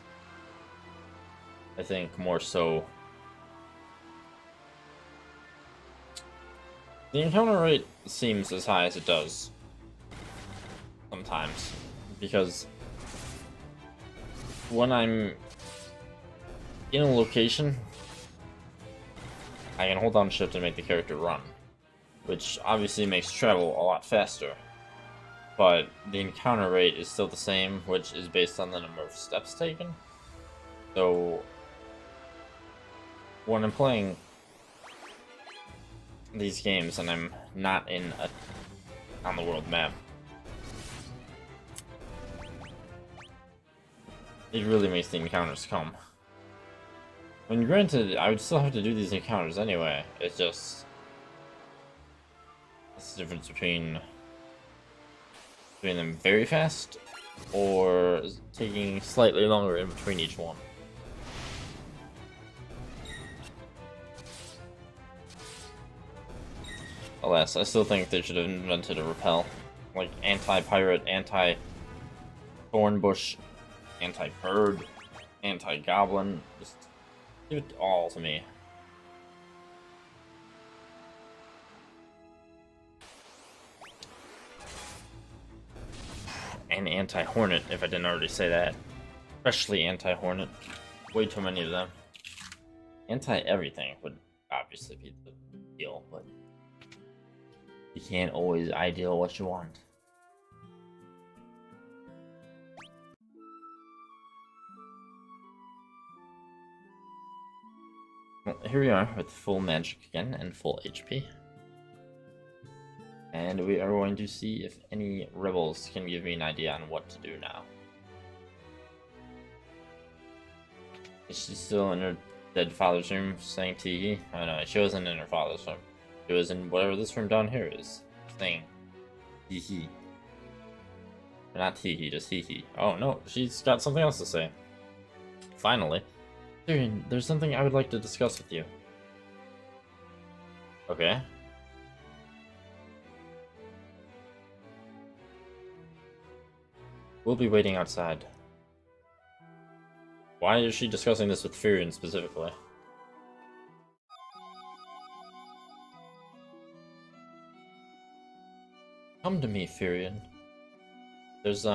I think, more so. The encounter rate seems as high as it does sometimes, because when I'm in a location, I can hold down shift and make the character run, which obviously makes travel a lot faster, but the encounter rate is still the same, which is based on the number of steps taken. So when I'm playing these games and I'm not on the world map, it really makes the encounters come. I mean, granted, I would still have to do these encounters anyway. It's just it's the difference between doing them very fast or taking slightly longer in between each one. Alas, I still think they should have invented a repel. Like anti-pirate, anti-thornbush, anti-bird, anti-goblin. Just give it all to me. And anti-hornet, if I didn't already say that. Especially anti-hornet. Way too many of them. Anti-everything would obviously be the deal, but you can't always ideal what you want. Well, here we are with full magic again and full HP. And we are going to see if any rebels can give me an idea on what to do now. Is she still in her dead father's room saying tee? Oh no, she wasn't in her father's room. She was in whatever this room down here is saying tee. Not tee, just hee. Oh no, she's got something else to say. Finally. Tyrion, there's something I would like to discuss with you. Okay. We'll be waiting outside. Why is she discussing this with Tyrion specifically? Come to me, Furion. There's,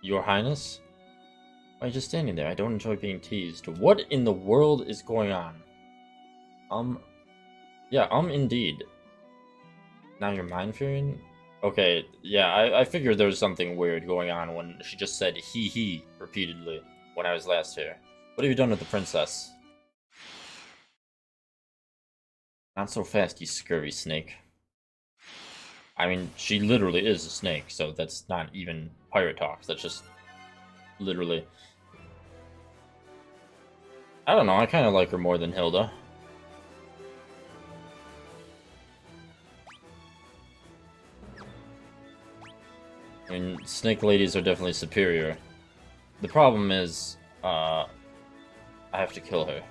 Your Highness? Why are you just standing there? I don't enjoy being teased. What in the world is going on? Yeah, indeed. Now you're mine, Furion? Okay, yeah, I figured there was something weird going on when she just said he repeatedly when I was last here. What have you done with the princess? Not so fast, you scurvy snake. I mean, she literally is a snake, so that's not even pirate talk. That's just literally... I don't know, I kind of like her more than Hilda. I mean, snake ladies are definitely superior. The problem is, I have to kill her.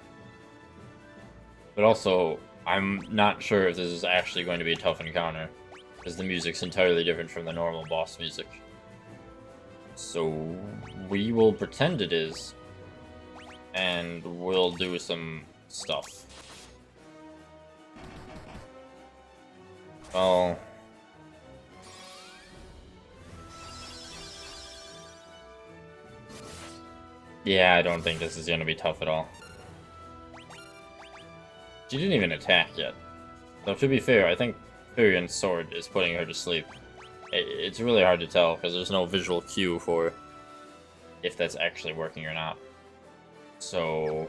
But also, I'm not sure if this is actually going to be a tough encounter, because the music's entirely different from the normal boss music. So, we will pretend it is, and we'll do some stuff. Well... yeah, I don't think this is going to be tough at all. She didn't even attack yet. Though, to be fair, I think Furion's sword is putting her to sleep. It's really hard to tell, because there's no visual cue for if that's actually working or not. So...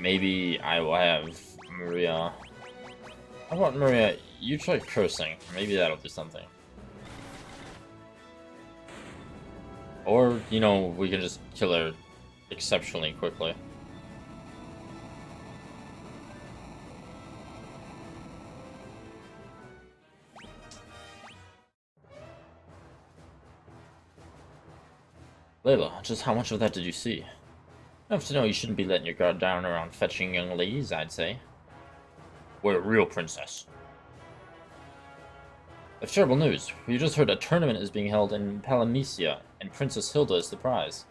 maybe I will have Maria... How about Maria, you try cursing. Maybe that'll do something. Or, you know, we can just kill her exceptionally quickly. Layla, just how much of that did you see? Enough to know you shouldn't be letting your guard down around fetching young ladies, I'd say. We're a real princess. That's terrible news. We just heard a tournament is being held in Palamecia, and Princess Hilda is the prize.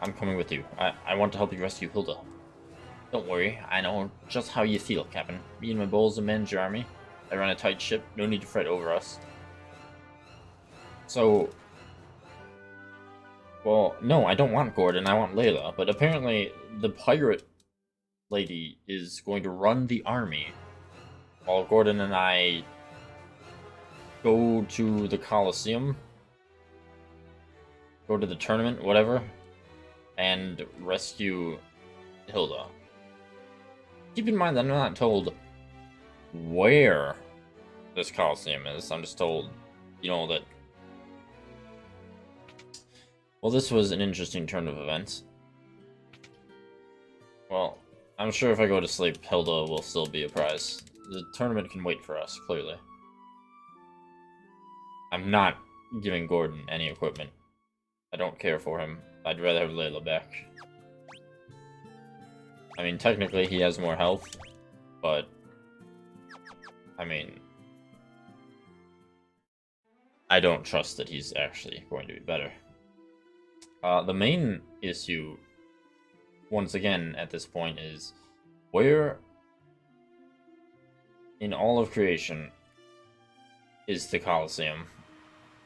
I'm coming with you. I want to help you rescue Hilda. Don't worry, I know just how you feel, Captain. Me and my bulls manage your army. I run a tight ship, no need to fret over us. So... well, no, I don't want Gordon, I want Layla, but apparently the pirate lady is going to run the army, while Gordon and I go to the Colosseum, go to the tournament, whatever, and rescue Hilda. Keep in mind that I'm not told where this Colosseum is, I'm just told, you know, that... well, this was an interesting turn of events. Well, I'm sure if I go to sleep, Hilda will still be a prize. The tournament can wait for us, clearly. I'm not giving Gordon any equipment. I don't care for him. I'd rather have Layla back. I mean, technically he has more health, but... I mean... I don't trust that he's actually going to be better. The main issue, once again, at this point is, where in all of creation is the Colosseum?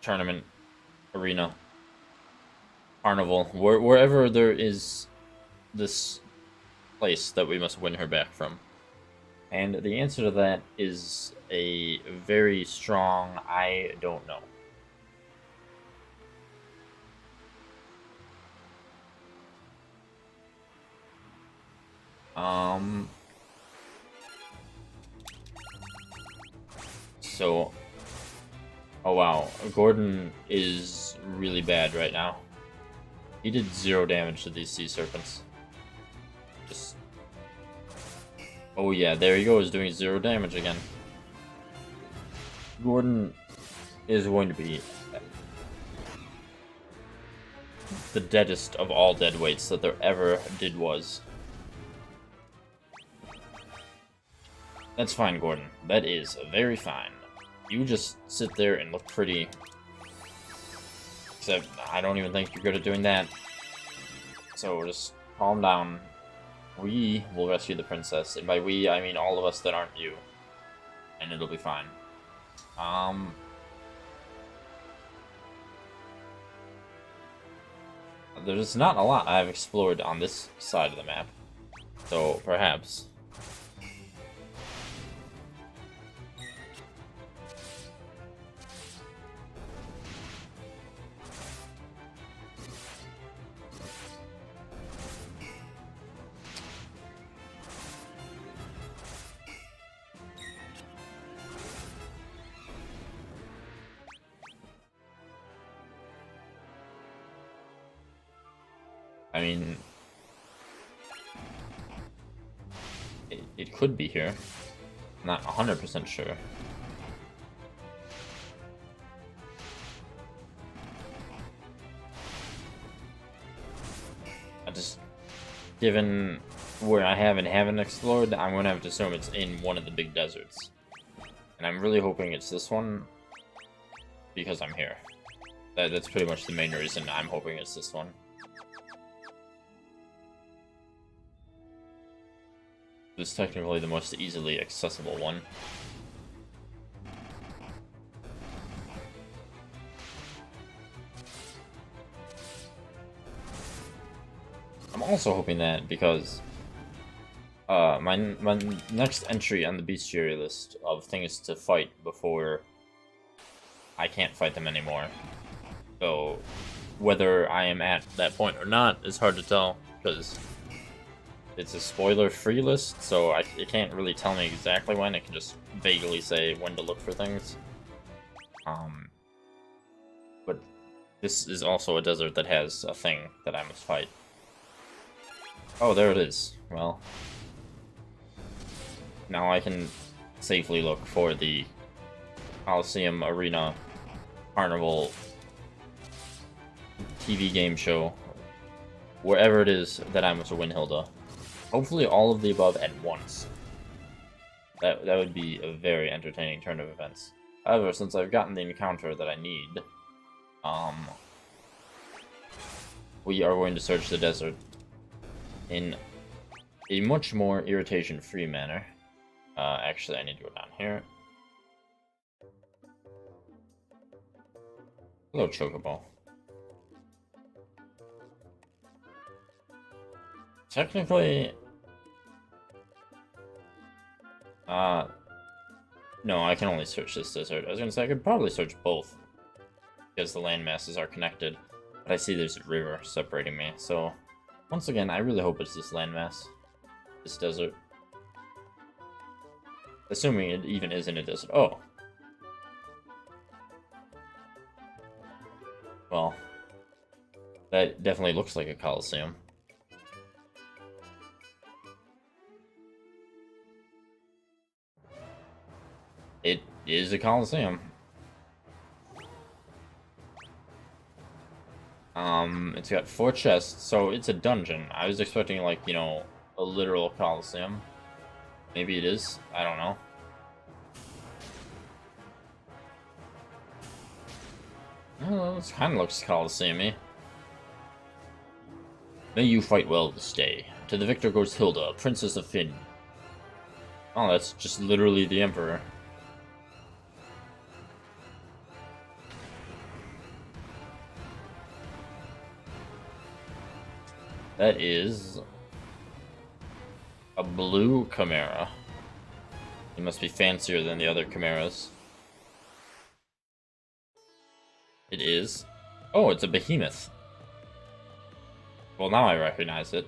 Tournament, arena, carnival, wherever there is this place that we must win her back from. And the answer to that is a very strong, I don't know. So, oh wow, Gordon is really bad right now. He did 0 damage to these sea serpents. Just... oh yeah, there he goes, doing 0 damage again. Gordon is going to be the deadest of all dead weights that there ever was. That's fine, Gordon. That is very fine. You just sit there and look pretty. Except, I don't even think you're good at doing that. So, just calm down. We will rescue the princess, and by we, I mean all of us that aren't you. And it'll be fine. There's not a lot I've explored on this side of the map. So, perhaps. I mean, it could be here. Not 100% sure. Given where I haven't explored, I'm gonna have to assume it's in one of the big deserts. And I'm really hoping it's this one, because I'm here. That's pretty much the main reason I'm hoping it's this one. It's technically the most easily accessible one. I'm also hoping that because my next entry on the bestiary list of things to fight before I can't fight them anymore. So whether I am at that point or not is hard to tell because it's a spoiler-free list, so it can't really tell me exactly when. It can just vaguely say when to look for things. But this is also a desert that has a thing that I must fight. Oh, there it is. Well, now I can safely look for the Coliseum Arena Carnival TV game show, wherever it is that I must win Hilda. Hopefully all of the above at once. That would be a very entertaining turn of events. However, since I've gotten the encounter that I need, we are going to search the desert in a much more irritation-free manner. Actually, I need to go down here. Hello, Chocobo. Technically... no, I can only search this desert. I was gonna say I could probably search both, because the land masses are connected. But I see there's a river separating me, so... Once again, I really hope it's this landmass. This desert. Assuming it even is in a desert. Oh. Well. That definitely looks like a coliseum. It is a coliseum. It's got 4 chests, so it's a dungeon. I was expecting, like, you know, a literal coliseum. Maybe it is. I don't know. Oh, this kind of looks coliseum-y. May you fight well this day. To the victor goes Hilda, Princess of Finn. Oh, that's just literally the Emperor. That is a blue chimera. It must be fancier than the other chimeras. It is. Oh, it's a behemoth. Well, now I recognize it.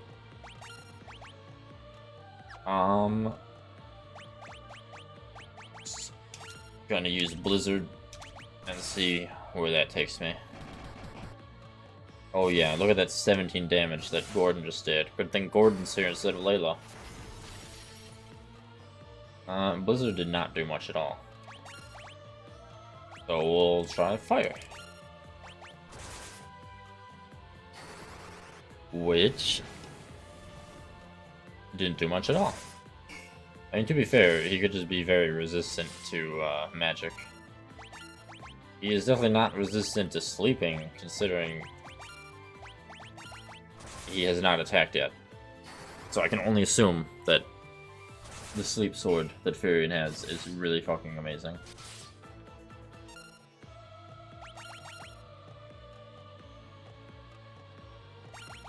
Gonna use Blizzard and see where that takes me. Oh yeah, look at that 17 damage that Gordon just did. Good thing Gordon's here instead of Layla. Blizzard did not do much at all. So we'll try fire. Which didn't do much at all. I mean, to be fair, he could just be very resistant to magic. He is definitely not resistant to sleeping, considering he has not attacked yet. So I can only assume that the sleep sword that Furion has is really fucking amazing.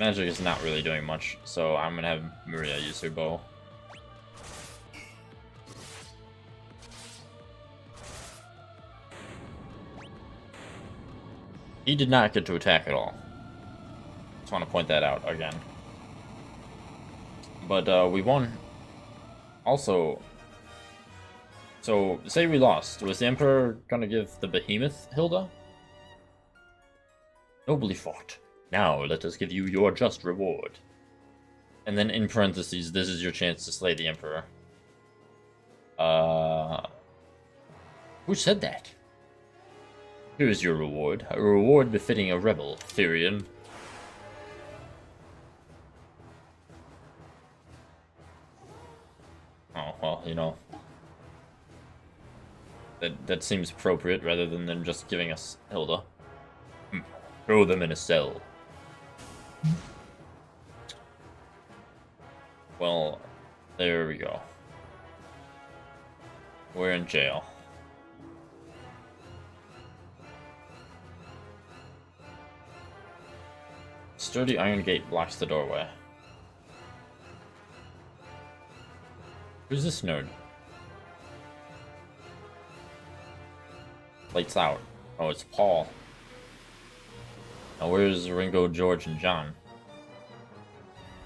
Magic is not really doing much, so I'm gonna have Maria use her bow. He did not get to attack at all. Just want to point that out again. But we won. Also, so say we lost. Was the Emperor gonna give the behemoth Hilda? Nobly fought. Now let us give you your just reward. And then in parentheses, this is your chance to slay the Emperor. Who said that? Here is your reward. A reward befitting a rebel, Furion. Oh, well, you know. That seems appropriate rather than them just giving us Hilda. Throw them in a cell. Well, there we go. We're in jail. Sturdy iron gate blocks the doorway. Who's this nerd? Lights out. Oh, it's Paul. Now where's Ringo, George, and John?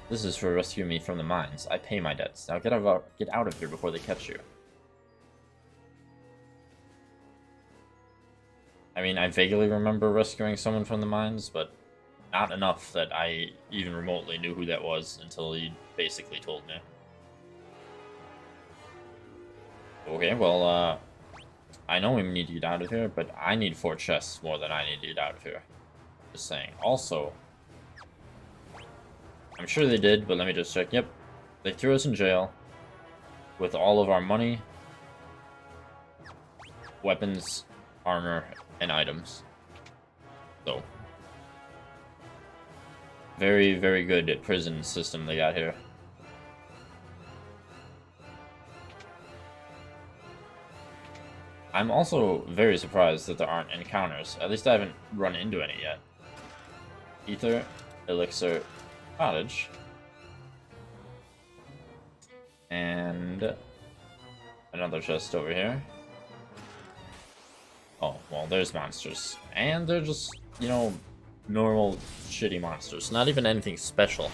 This is for rescuing me from the mines. I pay my debts. Now get out of here before they catch you. I mean, I vaguely remember rescuing someone from the mines, but not enough that I even remotely knew who that was until he basically told me. Okay, well, I know we need to get out of here, but I need 4 chests more than I need to get out of here. Just saying. Also, I'm sure they did, but let me just check. Yep, they threw us in jail with all of our money, weapons, armor, and items. So, very, very good prison system they got here. I'm also very surprised that there aren't encounters. At least I haven't run into any yet. Ether, Elixir, Cottage. And another chest over here. Oh, well, there's monsters. And they're just, you know, normal shitty monsters. Not even anything special.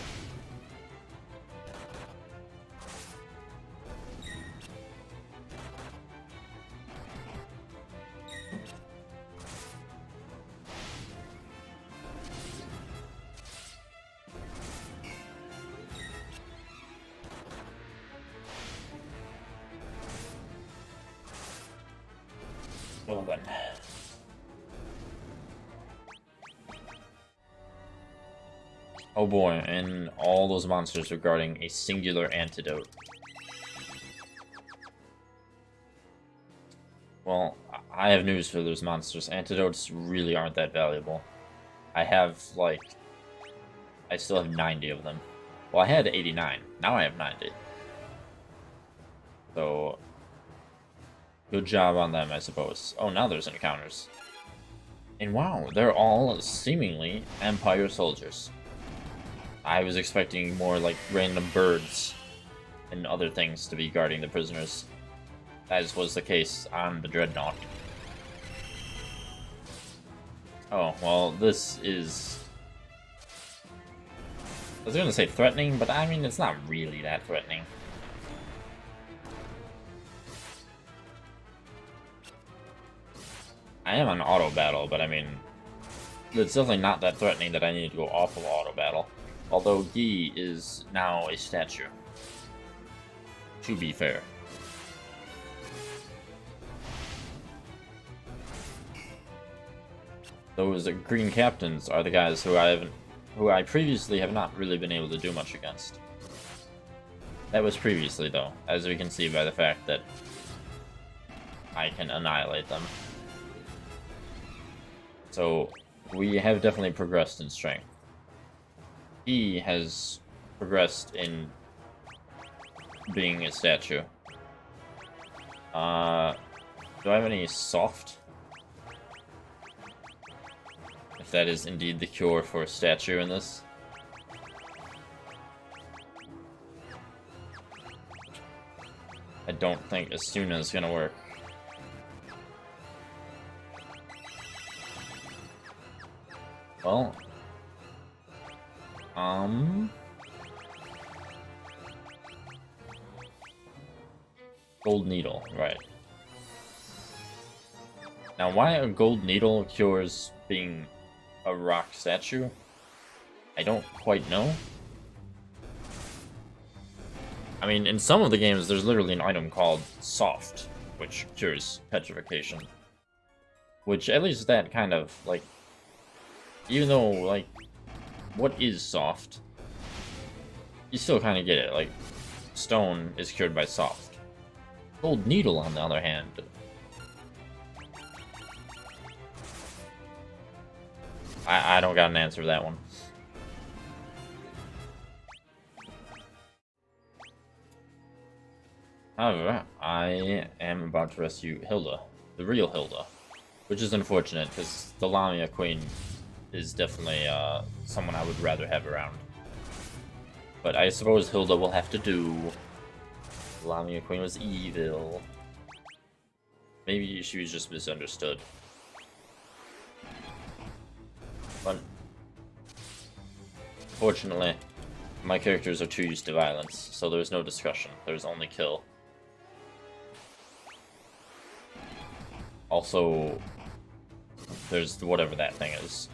Well then. Oh boy, and all those monsters are guarding a singular antidote. Well, I have news for those monsters. Antidotes really aren't that valuable. I have, like... I still have 90 of them. Well, I had 89. Now I have 90. So... good job on them, I suppose. Oh, now there's encounters. And wow, they're all seemingly Empire soldiers. I was expecting more like random birds and other things to be guarding the prisoners, as was the case on the Dreadnought. Oh, well, this is... I was gonna say threatening, but I mean, it's not really that threatening. I am on auto battle, but I mean, it's definitely not that threatening that I need to go off of auto battle. Although Guy is now a statue. To be fair. Those green captains are the guys who I previously have not really been able to do much against. That was previously, though, as we can see by the fact that I can annihilate them. So, we have definitely progressed in strength. He has progressed in being a statue. Do I have any soft? If that is indeed the cure for a statue in this. I don't think Asuna is gonna work. Well, gold needle, right. Now, why a gold needle cures being a rock statue? I don't quite know. I mean, in some of the games, there's literally an item called soft, which cures petrification. Which, at least that kind of, like, even though, like, what is soft? You still kind of get it. Like, stone is cured by soft. Gold needle, on the other hand. I don't got an answer for that one. However, I am about to rescue Hilda, the real Hilda, which is unfortunate because the Lamia Queen is definitely someone I would rather have around. But I suppose Hilda will have to do. The Lamia Queen was evil. Maybe she was just misunderstood. But fortunately, my characters are too used to violence, so there's no discussion. There's only kill. Also, there's whatever that thing is.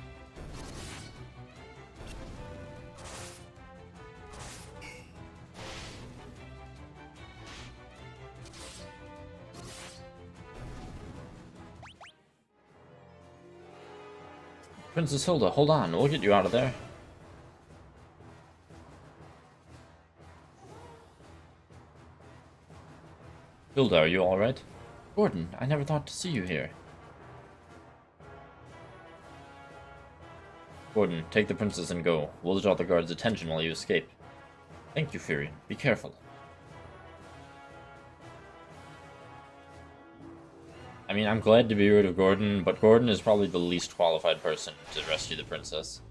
Princess Hilda, hold on, we'll get you out of there. Hilda, are you alright? Gordon, I never thought to see you here. Gordon, take the princess and go. We'll draw the guard's attention while you escape. Thank you, Fury. Be careful. I mean, I'm glad to be rid of Gordon, but Gordon is probably the least qualified person to rescue the princess.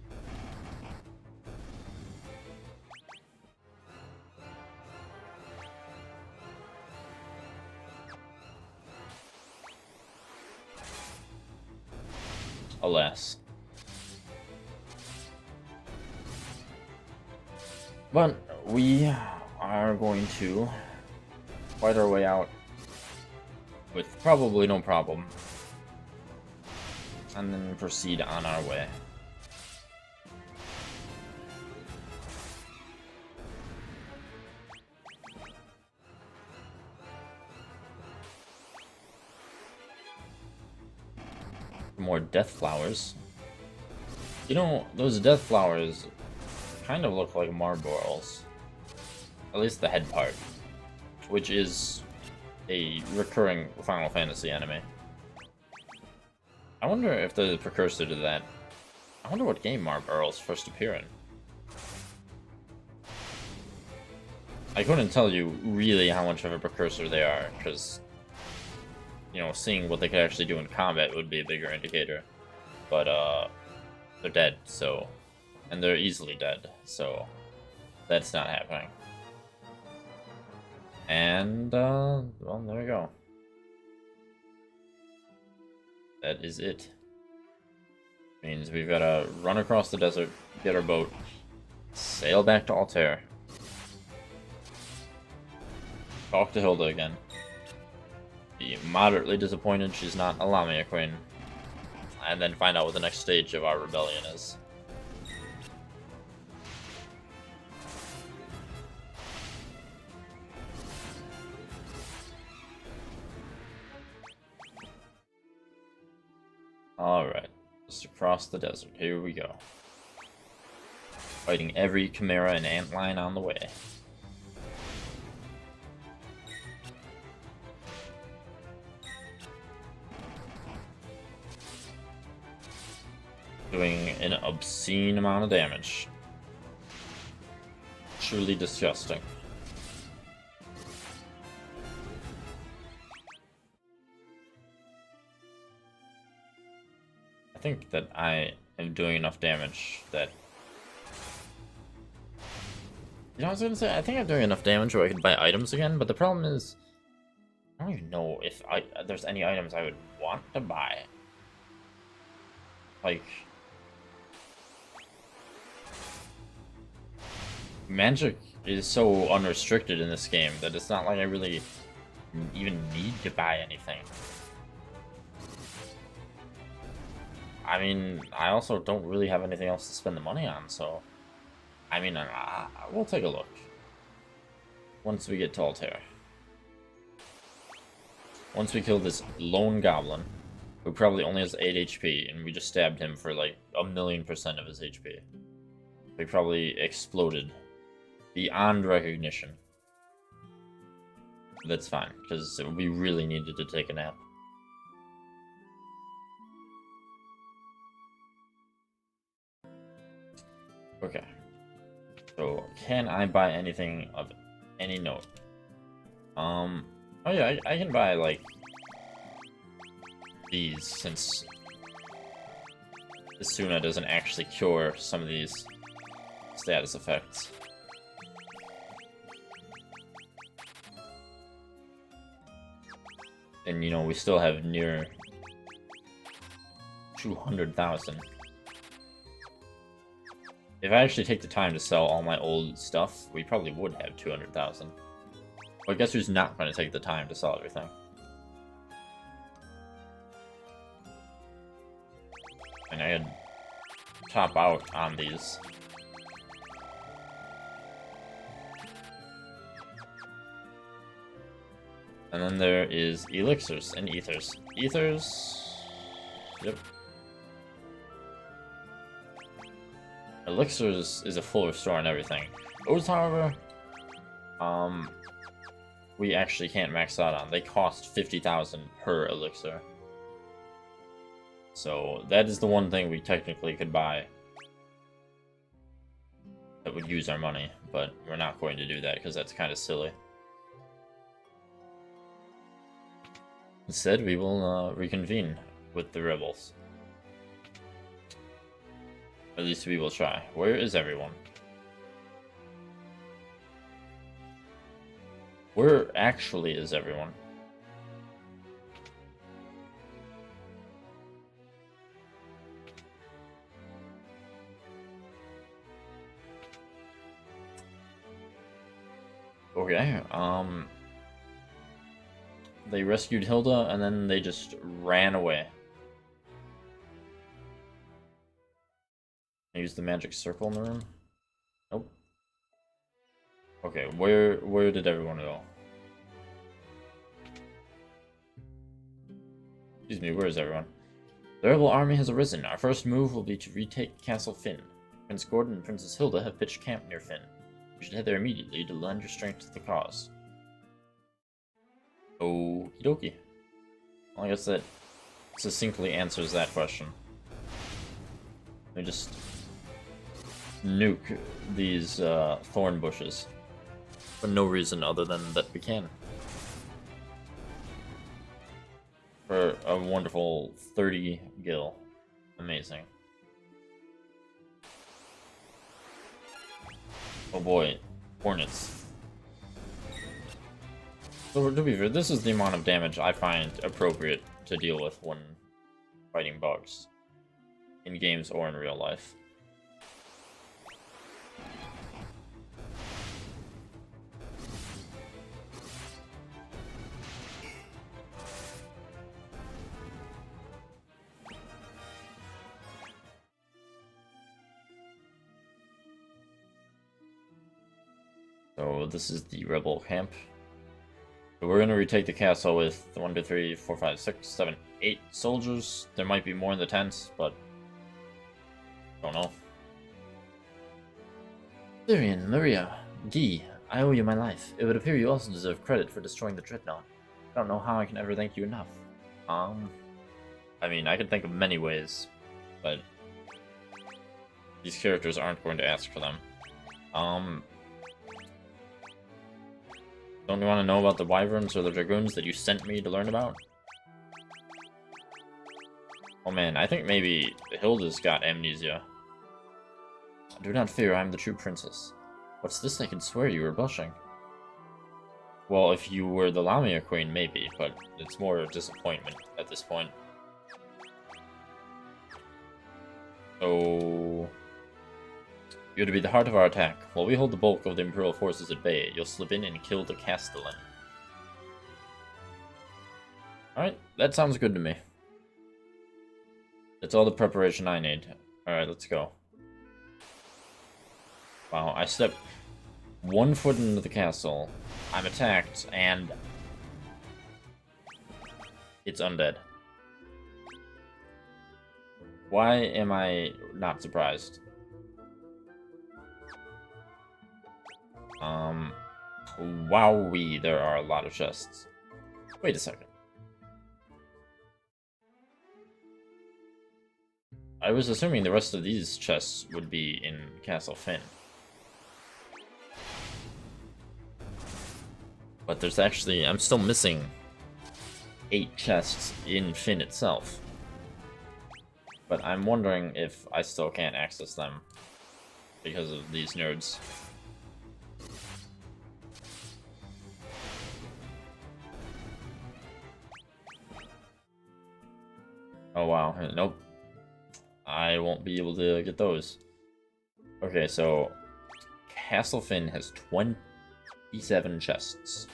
Alas. But we are going to fight our way out with probably no problem, and then proceed on our way. More death flowers. You know, those death flowers kind of look like marbles. At least the head part, which is a recurring Final Fantasy anime. I wonder if the precursor to that. I wonder what game Marburls first appear in. I couldn't tell you really how much of a precursor they are, because, you know, seeing what they could actually do in combat would be a bigger indicator. But, they're dead, so... And they're easily dead, so... That's not happening. And, well, there we go. That is it. Means we've gotta run across the desert, get our boat, sail back to Altair, talk to Hilda again, be moderately disappointed she's not a Lamia Queen, and then find out what the next stage of our rebellion is. Alright, just across the desert, here we go. Fighting every chimera and antlion on the way. Doing an obscene amount of damage. Truly disgusting. I think that I am doing enough damage that... You know, I was gonna say, I think I'm doing enough damage where I can buy items again, but the problem is, I don't even know if there's any items I would want to buy. Like... Magic is so unrestricted in this game that it's not like I really even need to buy anything. I mean, I also don't really have anything else to spend the money on, so... I mean, we'll take a look. Once we get to Altair. Once we kill this lone goblin, who probably only has 8 HP, and we just stabbed him for like 1,000,000% of his HP. He probably exploded beyond recognition. That's fine, because we really needed to take a nap. Okay. So, can I buy anything of any note? Oh yeah, I can buy, like, these, since Asuna doesn't actually cure some of these status effects. And, you know, we still have near 200,000. If I actually take the time to sell all my old stuff, we probably would have 200,000. Well, I guess who's not going to take the time to sell everything? And I could top out on these. And then there is elixirs and ethers. Ethers... Yep. Elixirs is a full restore on everything. Oaths, however, we actually can't max out on. They cost 50,000 per elixir. So that is the one thing we technically could buy that would use our money, but we're not going to do that because that's kind of silly. Instead, we will reconvene with the rebels. At least we will try. Where is everyone? Where actually is everyone? Okay, they rescued Hilda and then they just ran away. Use the magic circle in the room? Nope. Okay, where did everyone go? Excuse me, where is everyone? The rebel army has arisen. Our first move will be to retake Castle Finn. Prince Gordon and Princess Hilda have pitched camp near Finn. You should head there immediately to lend your strength to the cause. Okie dokie. Well, I guess that succinctly answers that question. Let me just nuke these thorn bushes for no reason other than that we can. For a wonderful 30 gil. Amazing. Oh boy, hornets. So to be fair, this is the amount of damage I find appropriate to deal with when fighting bugs. In games or in real life. So this is the rebel camp. So we're gonna retake the castle with 1, 2, 3, 4, 5, 6, 7, 8 soldiers. There might be more in the tents, but don't know. Lyrian, Maria, Guy, I owe you my life. It would appear you also deserve credit for destroying the Dreadnought. I don't know how I can ever thank you enough. I mean, I can think of many ways, but these characters aren't going to ask for them. Don't you want to know about the wyverns or the dragoons that you sent me to learn about? Oh man, I think maybe Hilda's got amnesia. Do not fear, I am the true princess. What's this? I can swear you were blushing. Well, if you were the Lamia queen, maybe, but it's more disappointment at this point. So... You're to be the heart of our attack. While we hold the bulk of the Imperial forces at bay, you'll slip in and kill the Castellan. Alright, that sounds good to me. That's all the preparation I need. Alright, let's go. Wow, I stepped 1 foot into the castle. I'm attacked, and... it's undead. Why am I not surprised? Wowee, there are a lot of chests. Wait a second. I was assuming the rest of these chests would be in Castle Finn. But there's actually... I'm still missing 8 chests in Finn itself. But I'm wondering if I still can't access them because of these nerds. Oh wow, nope. I won't be able to get those. Okay, so Castle Finn has 27 chests.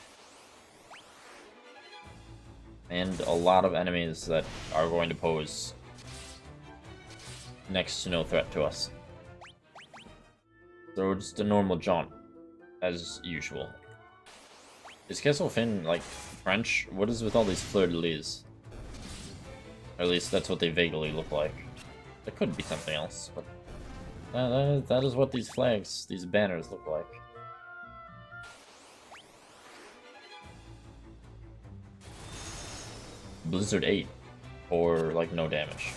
And a lot of enemies that are going to pose next to no threat to us. So just a normal jaunt, as usual. Is Castle Finn, like, French? What is with all these fleur-de-lis? Or at least that's what they vaguely look like. There could be something else, but that is what these flags, these banners look like. Blizzard 8, or like no damage.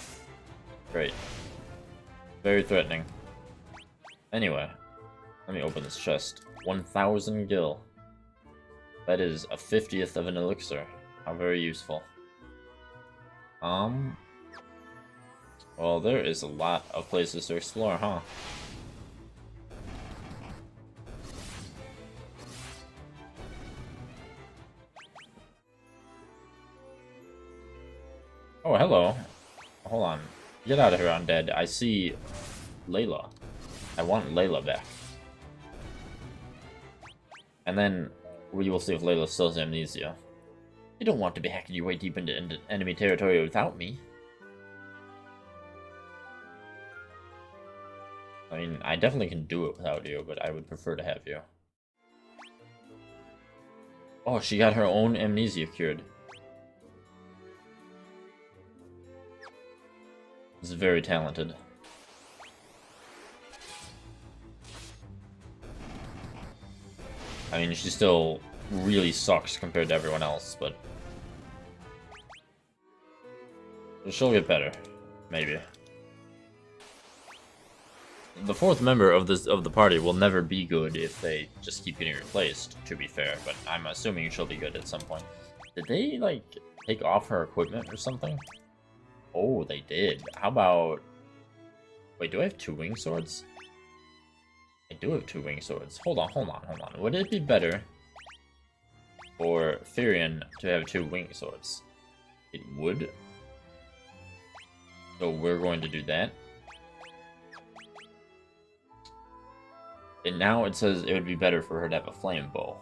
Great. Very threatening. Anyway, let me open this chest. 1,000 gil. That is a 50th of an elixir. How very useful. Well, there is a lot of places to explore, huh? Oh, hello. Hold on. Get out of here, undead. I see Layla. I want Layla back. And then we will see if Layla still has amnesia. You don't want to be hacking your way deep into enemy territory without me. I mean, I definitely can do it without you, but I would prefer to have you. Oh, she got her own amnesia cured. This is very talented. I mean, she still really sucks compared to everyone else, but she'll get better, maybe. The 4th member of the party will never be good if they just keep getting replaced, to be fair, but I'm assuming she'll be good at some point. Did they, like, take off her equipment or something? Oh, they did. How about... Wait, do I have 2 wing swords? I do have 2 wing swords. Hold on. Would it be better for Firion to have 2 wing swords? It would. So we're going to do that. And now it says it would be better for her to have a flame bow.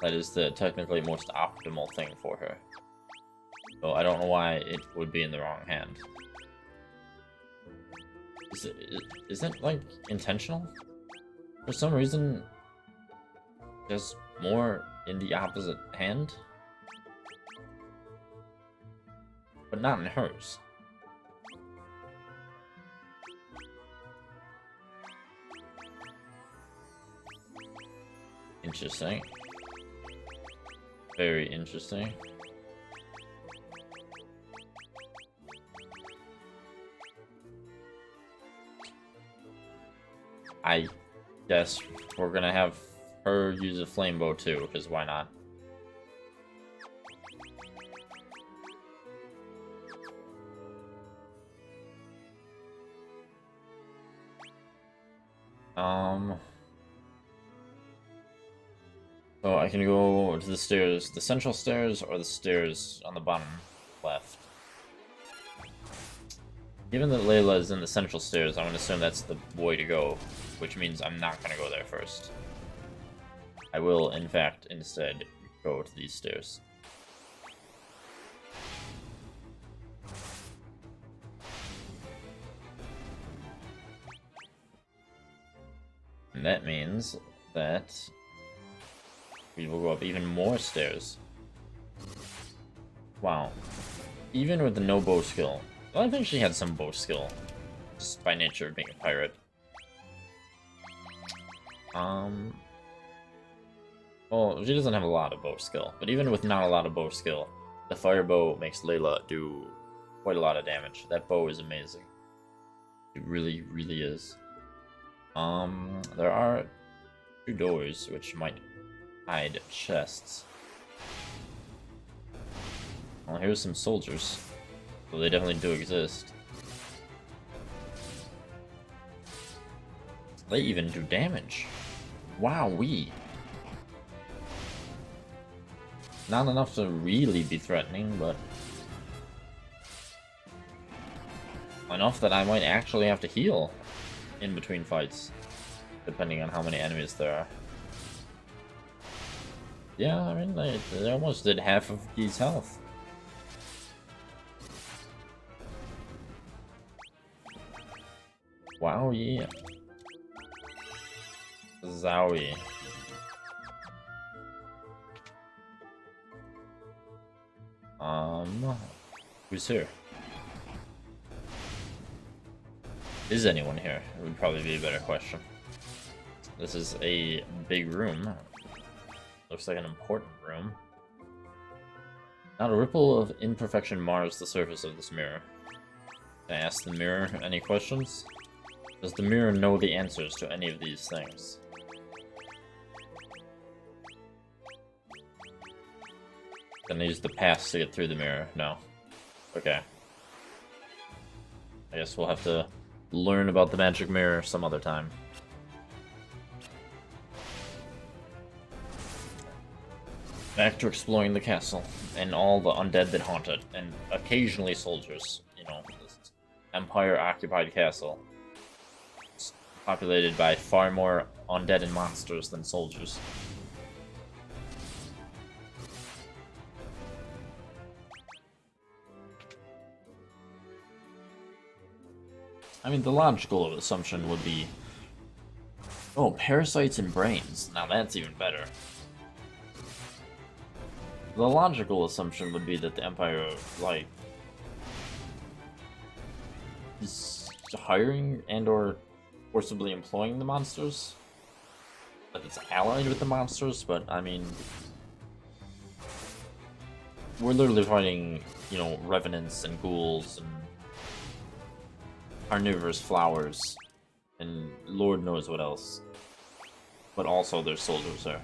That is the technically most optimal thing for her. So I don't know why it would be in the wrong hand. Is that like intentional? For some reason, there's more in the opposite hand, but not in hers. Interesting. Very interesting. I guess we're gonna have her use a flame bow too, because why not? Um, so I can go to the stairs, the central stairs, or the stairs on the bottom left. Given that Layla is in the central stairs, I'm going to assume that's the way to go, which means I'm not going to go there first. I will, in fact, instead go to these stairs. And that means that we will go up even more stairs. Wow. Even with the no bow skill. Well, I think she had some bow skill. Just by nature of being a pirate. Well, she doesn't have a lot of bow skill. But even with not a lot of bow skill, the fire bow makes Layla do quite a lot of damage. That bow is amazing. It really, really is. There are 2 doors which might hide chests. Well, here's some soldiers. So they definitely do exist. They even do damage. Wowee. Not enough to really be threatening, but enough that I might actually have to heal in between fights, depending on how many enemies there are. Yeah, I mean, they almost did half of Guy's health. Wow, yeah. Zowie. Who's here? Is anyone here? It would probably be a better question. This is a big room. Looks like an important room. Not a ripple of imperfection mars the surface of this mirror. Can I ask the mirror any questions? Does the mirror know the answers to any of these things? Can I use the pass to get through the mirror? No. Okay. I guess we'll have to learn about the magic mirror some other time. Back to exploring the castle, and all the undead that haunt it, and occasionally soldiers. You know, this Empire-occupied castle. It's populated by far more undead and monsters than soldiers. I mean, the logical assumption would be, oh, parasites and brains. Now that's even better. The logical assumption would be that the Empire, like, is hiring and or forcibly employing the monsters. That it's allied with the monsters, but I mean, we're literally fighting, you know, revenants and ghouls and carnivorous flowers and Lord knows what else. But also there's soldiers there.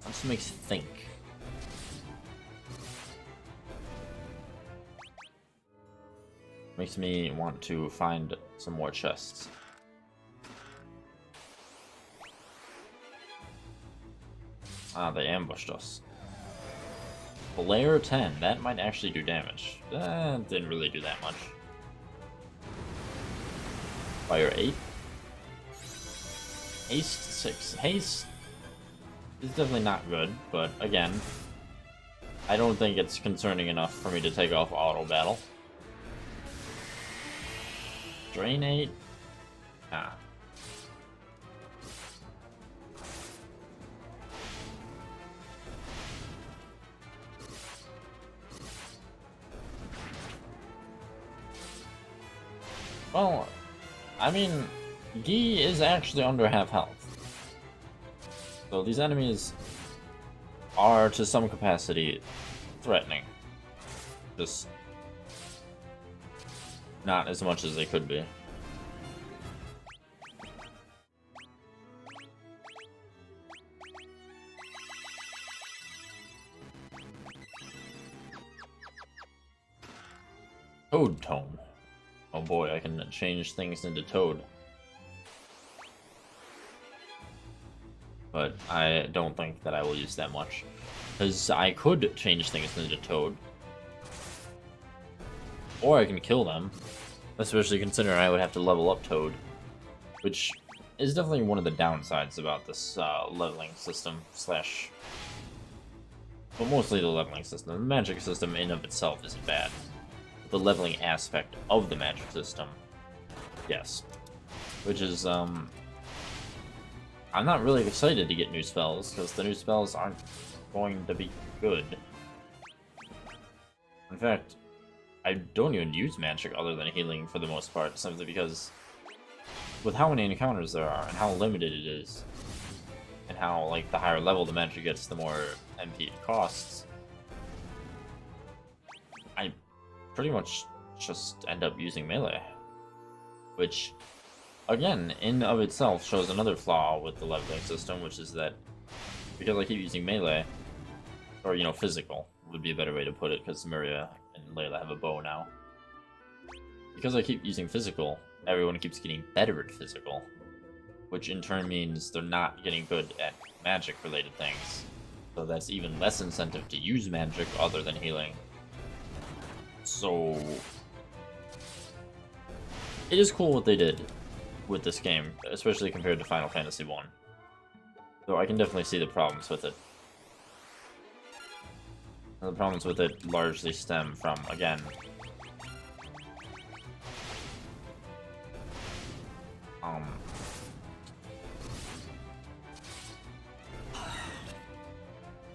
That just makes you think. Makes me want to find some more chests. Ah, they ambushed us. Layer 10, that might actually do damage. That didn't really do that much. Fire 8. Haste 6. Haste is definitely not good, but again, I don't think it's concerning enough for me to take off auto battle. Drain 8. Ah. Well, I mean, Guy is actually under half health. So these enemies are, to some capacity, threatening. Just not as much as they could be. Toad Tome. Oh boy, I can change things into Toad. but I don't think that I will use that much. Because I could change things into Toad. Or I can kill them. Especially considering I would have to level up Toad. Which is definitely one of the downsides about this leveling system slash... But mostly the leveling system. The magic system in of itself isn't bad. The leveling aspect of the magic system, yes. Which is, I'm not really excited to get new spells, because the new spells aren't going to be good. In fact, I don't even use magic other than healing for the most part, simply because with how many encounters there are, and how limited it is, and how, like, the higher level the magic gets, the more MP it costs, I pretty much just end up using melee. Which, again, in of itself shows another flaw with the leveling system, which is that because I keep using melee, or, you know, physical would be a better way to put it, because Maria and Layla have a bow now. Because I keep using physical, everyone keeps getting better at physical, which in turn means they're not getting good at magic-related things. So that's even less incentive to use magic other than healing. So it is cool what they did with this game, especially compared to Final Fantasy 1. Though I can definitely see the problems with it. And the problems with it largely stem from, again,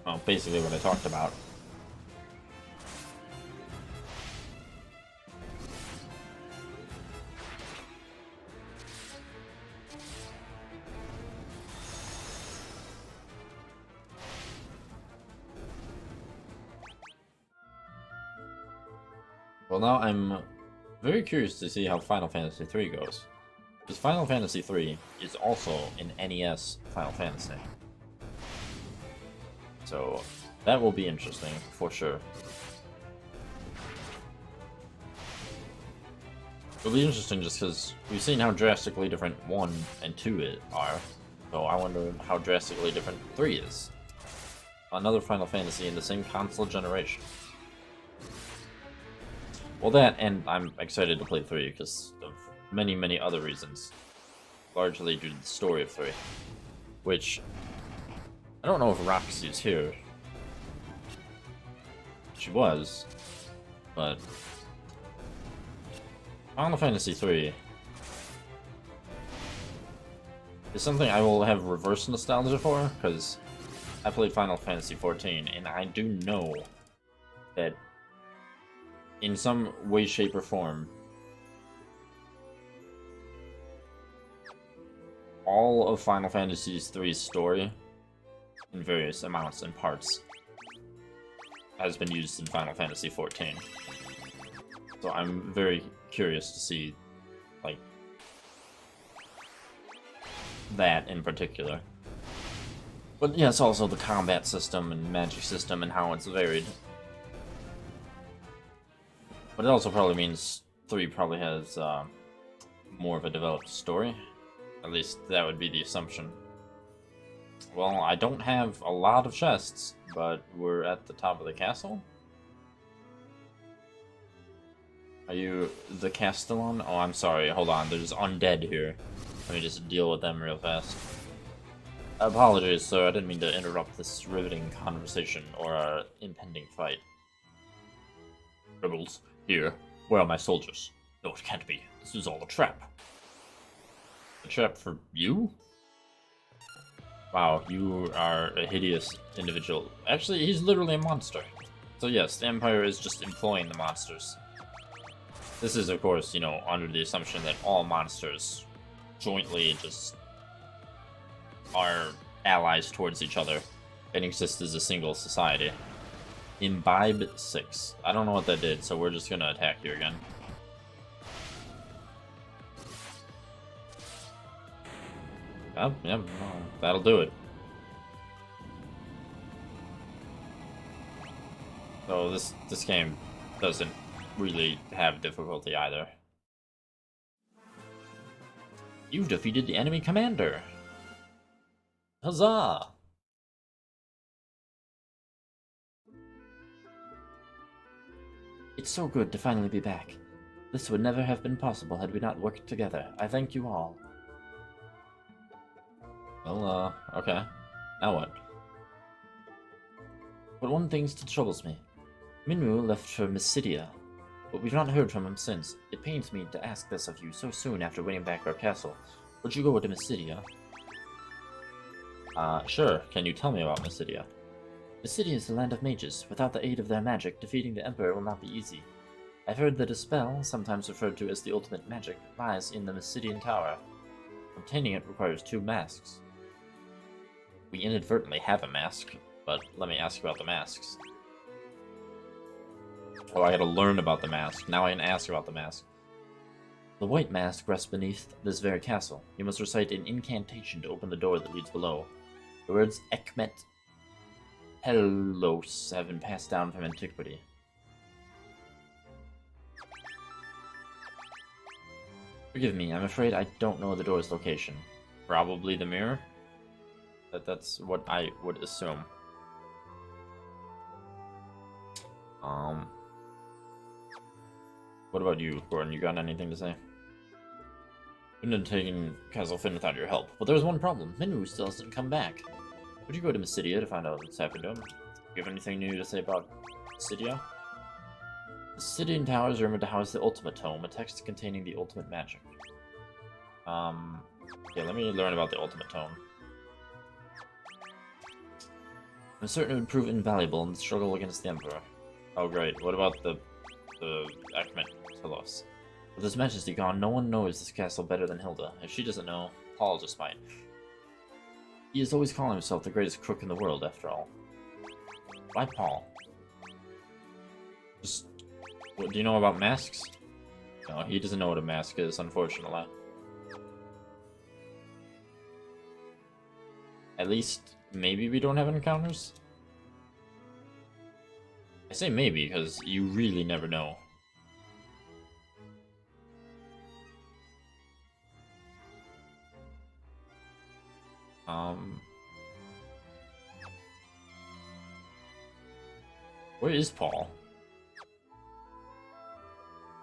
well, basically what I talked about. Well, now I'm very curious to see how Final Fantasy 3 goes. Because Final Fantasy 3 is also an NES Final Fantasy. So that will be interesting, for sure. It'll be interesting just because we've seen how drastically different 1 and 2 are. So I wonder how drastically different 3 is. Another Final Fantasy in the same console generation. Well, that, and I'm excited to play 3 because of many, many other reasons. Largely due to the story of 3. Which, I don't know if Roxy's here. She was, but Final Fantasy 3 is something I will have reverse nostalgia for, because I played Final Fantasy 14, and I do know that in some way, shape, or form, all of Final Fantasy 3's story, in various amounts and parts, has been used in Final Fantasy 14. So I'm very curious to see, like, that in particular. But yes, also the combat system and magic system and how it's varied. But it also probably means 3 probably has more of a developed story. At least that would be the assumption. Well, I don't have a lot of chests, but we're at the top of the castle. Are you the Castellan? Oh, I'm sorry. Hold on. There's undead here. Let me just deal with them real fast. Apologies, sir. I didn't mean to interrupt this riveting conversation or our impending fight. Rebels, here. Where are my soldiers? No, it can't be. This is all a trap. A trap for you? Wow, you are a hideous individual. Actually, he's literally a monster. So yes, the Empire is just employing the monsters. This is, of course, you know, under the assumption that all monsters jointly just are allies towards each other and exist as a single society. Imbibe 6. I don't know what that did, so we're just gonna attack you again. Yep, that'll do it. So this game doesn't really have difficulty either. You've defeated the enemy commander. Huzzah! It's so good to finally be back. This would never have been possible had we not worked together. I thank you all. Well, okay. Now what? But one thing still troubles me. Minwu left for Mysidia, but we've not heard from him since. It pains me to ask this of you so soon after winning back our castle. Would you go to Mysidia? Sure. Can you tell me about Mysidia? Mysidia is the land of mages. Without the aid of their magic, defeating the Emperor will not be easy. I've heard that a spell, sometimes referred to as the ultimate magic, lies in the Mysidian Tower. Obtaining it requires 2 masks. We inadvertently have a mask, but let me ask about the masks. Oh, I gotta learn about the mask. Now I can ask about the mask. The white mask rests beneath this very castle. You must recite an incantation to open the door that leads below. The words Ekmet Hellos have been passed down from antiquity. Forgive me, I'm afraid I don't know the door's location. Probably the mirror? That's what I would assume. What about you, Gordon? You got anything to say? Couldn't have taken Castle Finn without your help, but there's one problem. Minwu still hasn't come back. Would you go to Mysidia to find out what's happened to him? Do you have anything new to say about Mysidia? The Mysidian Tower is rumored to house the Ultimate Tome, a text containing the ultimate magic. Yeah, let me learn about the Ultimate Tome. I'm certain it would prove invaluable in the struggle against the Emperor. Oh, great. What about the Ekmet Telos? With His Majesty gone, no one knows this castle better than Hilda. If she doesn't know, Paul just might. He is always calling himself the greatest crook in the world, after all. Why Paul? Just... What, do you know about masks? No, he doesn't know what a mask is, unfortunately. At least, maybe we don't have encounters? I say maybe, because you really never know. Where is Paul?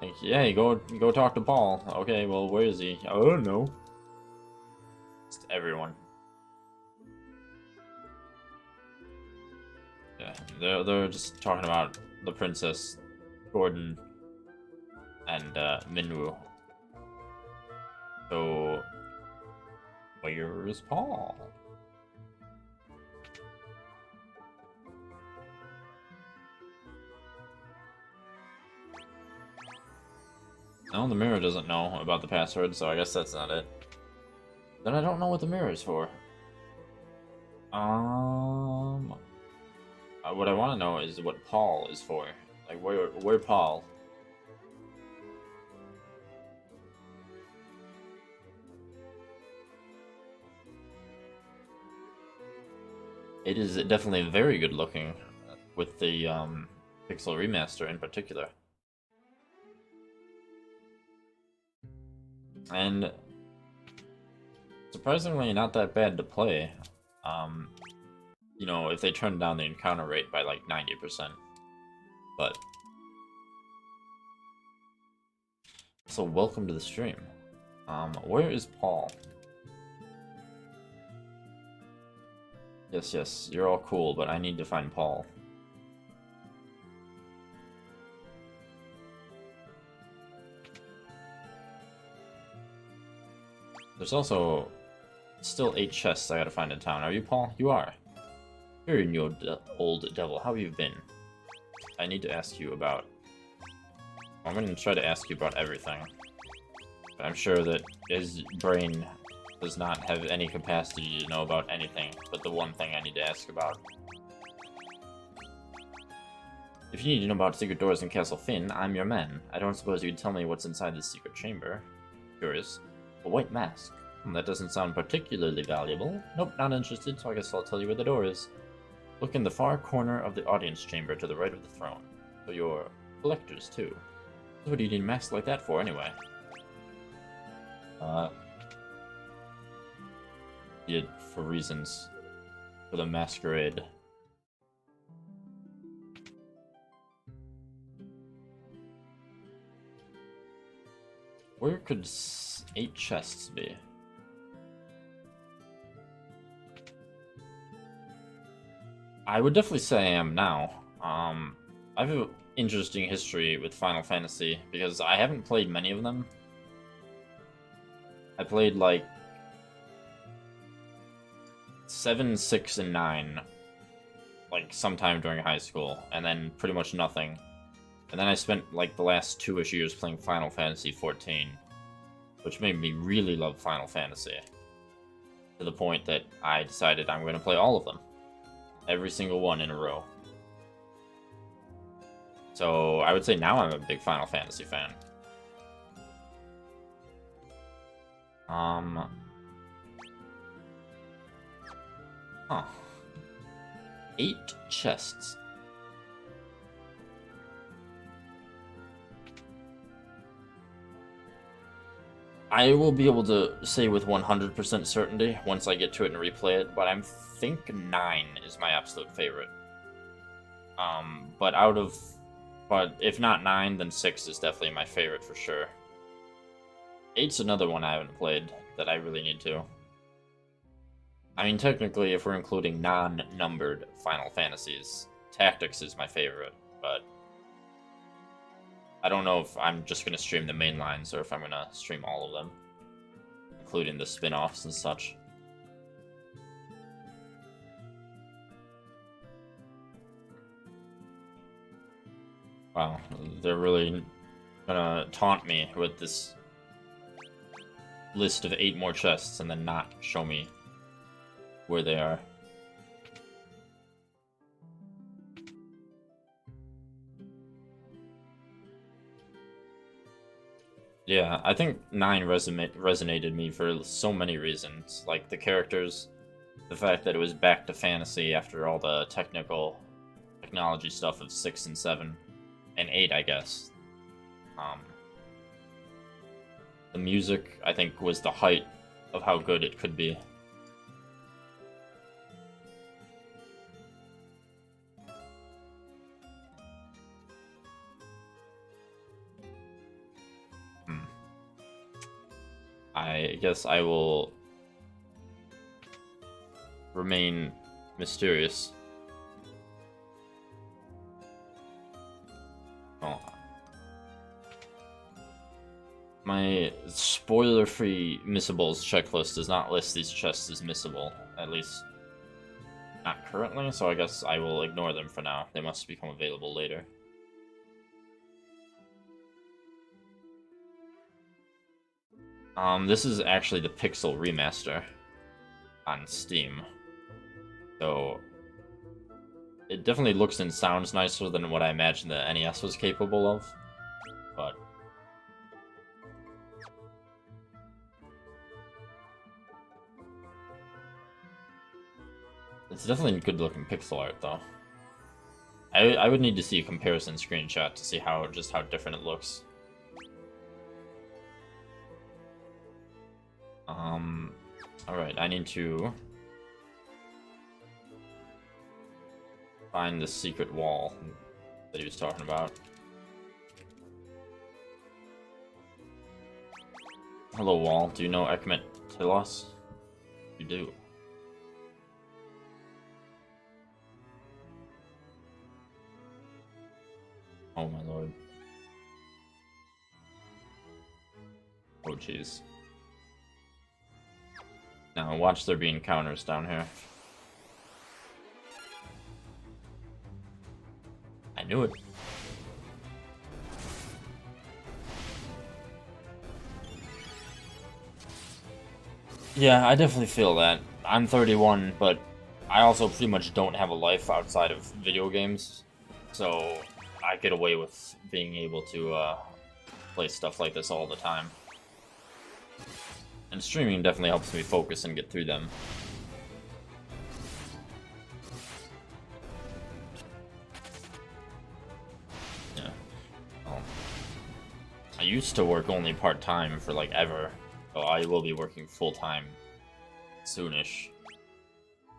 Like, yeah, go talk to Paul. Okay, well, where is he? I don't know. Just everyone. Yeah, they're just talking about the princess, Gordon, and Minwu. So, where is Paul? No, the mirror doesn't know about the password, so I guess that's not it. Then I don't know what the mirror is for. What I want to know is what Paul is for. Like, where Paul? It is definitely very good looking, with the Pixel Remaster in particular. And surprisingly not that bad to play. You know, if they turn down the encounter rate by like 90%. But so welcome to the stream. Where is Paul? Yes, you're all cool, but I need to find Paul. There's also still 8 chests I gotta find in town. Are you Paul? You are. Here, you old devil. How have you been? I need to ask you about... I'm gonna try to ask you about everything. But I'm sure that his brain does not have any capacity to know about anything but the one thing I need to ask about. If you need to know about secret doors in Castle Finn, I'm your man. I don't suppose you'd tell me what's inside this secret chamber. Curious. A white mask. That doesn't sound particularly valuable. Nope, not interested, so I guess I'll tell you where the door is. Look in the far corner of the audience chamber to the right of the throne. So you're collectors, too. What do you need a mask like that for, anyway? It for reasons. For the masquerade. Where could 8 chests be? I would definitely say I am now. I have an interesting history with Final Fantasy because I haven't played many of them. I played like 7, 6, and 9, like sometime during high school, and then pretty much nothing. And then I spent like the last 2-ish years playing Final Fantasy 14, which made me really love Final Fantasy. To the point that I decided I'm going to play all of them. Every single one in a row. So I would say now I'm a big Final Fantasy fan. Huh. 8 chests. I will be able to say with 100% certainty once I get to it and replay it, but I think 9 is my absolute favorite. But if not 9, then 6 is definitely my favorite for sure. 8's another one I haven't played that I really need to. I mean, technically, if we're including non-numbered Final Fantasies, Tactics is my favorite, but I don't know if I'm just going to stream the main lines or if I'm going to stream all of them, including the spin-offs and such. Wow, they're really gonna taunt me with this list of 8 more chests and then not show me where they are. Yeah, I think 9 resonated me for so many reasons. Like the characters, the fact that it was back to fantasy after all the technology stuff of 6 and 7, and 8, I guess. The music, I think, was the height of how good it could be. I guess I will remain mysterious. Oh. My spoiler-free missables checklist does not list these chests as missable, at least not currently, so I guess I will ignore them for now. They must become available later. This is actually the Pixel Remaster on Steam. So it definitely looks and sounds nicer than what I imagined the NES was capable of, but it's definitely good looking pixel art though. I would need to see a comparison screenshot to see how different it looks. Alright, I need to find the secret wall that he was talking about. Hello, wall. Do you know Ekmet Telos? You do. Oh my lord. Oh jeez. Now watch there be encounters down here. I knew it. Yeah, I definitely feel that. I'm 31, but I also pretty much don't have a life outside of video games, so I get away with being able to play stuff like this all the time. And streaming definitely helps me focus and get through them. Yeah. I used to work only part-time for like ever, so I will be working full-time soonish,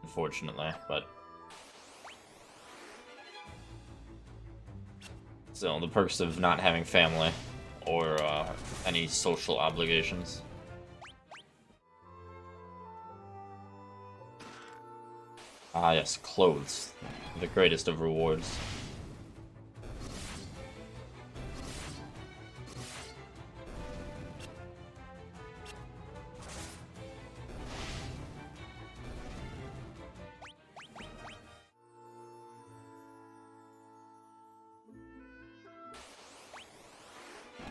unfortunately, but still, the perks of not having family or any social obligations. Ah, yes, clothes. The greatest of rewards.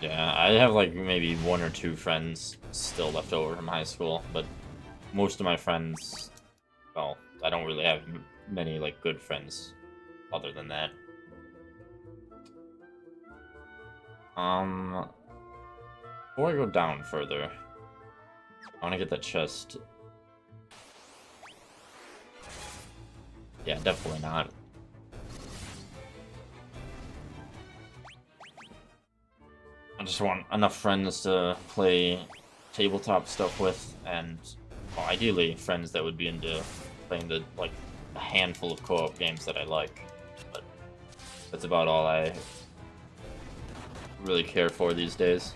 Yeah, I have like maybe 1 or 2 friends still left over from high school, but most of my friends, well, I don't really have many like good friends other than that. Before I go down further, I want to get that chest. Yeah, definitely not. I just want enough friends to play tabletop stuff with, and well, ideally friends that would be into playing the like a handful of co-op games that I like. But that's about all I really care for these days.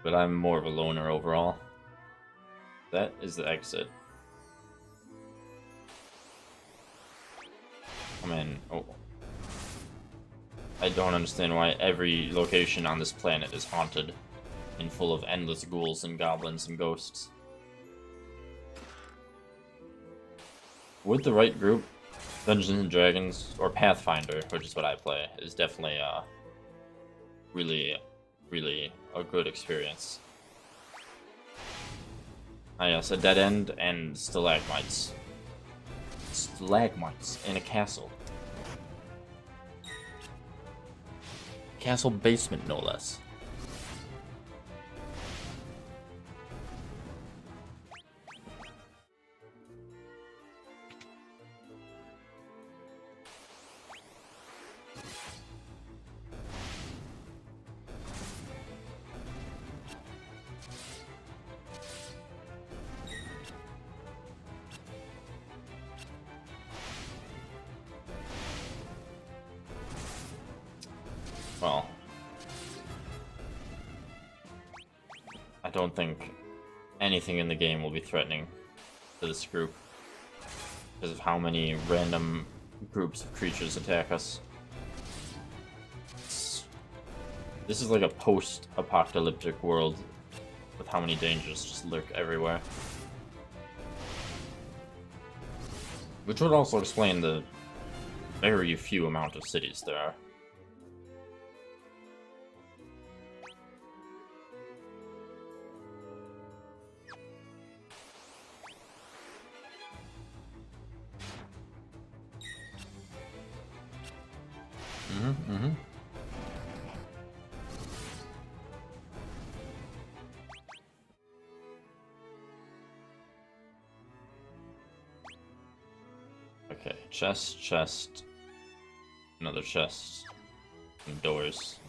But I'm more of a loner overall. That is the exit. Come in. Oh. I don't understand why every location on this planet is haunted and full of endless ghouls and goblins and ghosts. With the right group, Dungeons and Dragons or Pathfinder, which is what I play, is definitely really a good experience. Ah yes, a dead end and stalagmites. Stalagmites in a castle. Castle basement, no less. Well, I don't think anything in the game will be threatening to this group because of how many random groups of creatures attack us. This is like a post-apocalyptic world with how many dangers just lurk everywhere. Which would also explain the very few amount of cities there are. Okay, chest, another chest, some doors,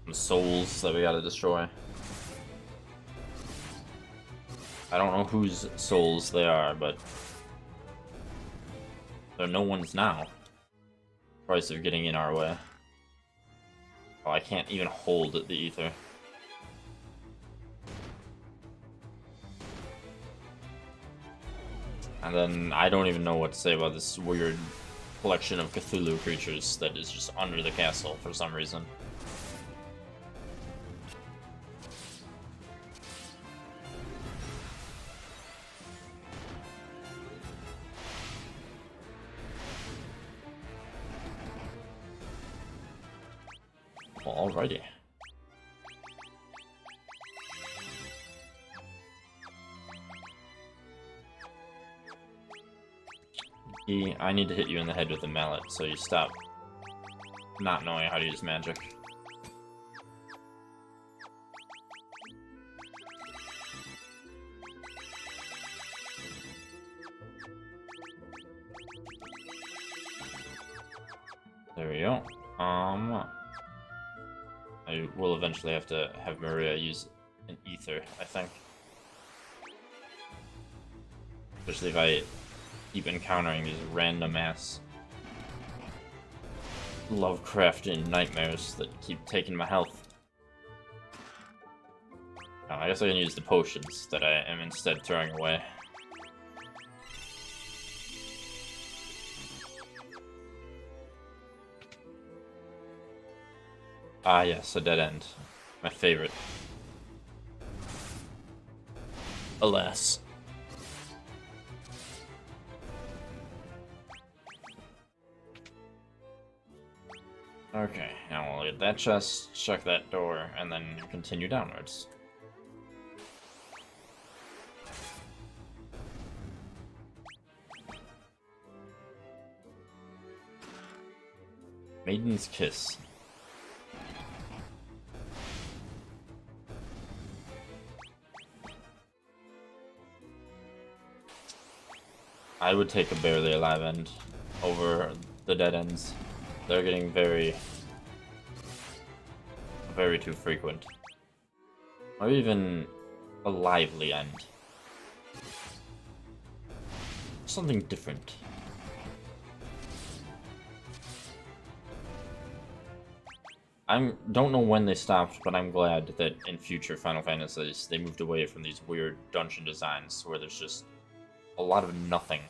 some souls that we gotta destroy. I don't know whose souls they are, but they're no one's now. Price of getting in our way. Oh, I can't even hold the ether. And then I don't even know what to say about this weird collection of Cthulhu creatures that is just under the castle for some reason. Well, alrighty. I need to hit you in the head with a mallet, so you stop not knowing how to use magic. There we go. I will eventually have to have Maria use an ether, I think. Especially if I keep encountering these random ass Lovecraftian nightmares that keep taking my health. Oh, I guess I can use the potions that I am instead throwing away. Ah yes, a dead end. My favorite. Alas. Okay, now we'll get that chest, check that door, and then continue downwards. Maiden's Kiss. I would take a barely alive end over the dead ends. They're getting very too frequent. Or even a lively end. Something different. I don't know when they stopped, but I'm glad that in future Final Fantasies they moved away from these weird dungeon designs where there's just a lot of nothing.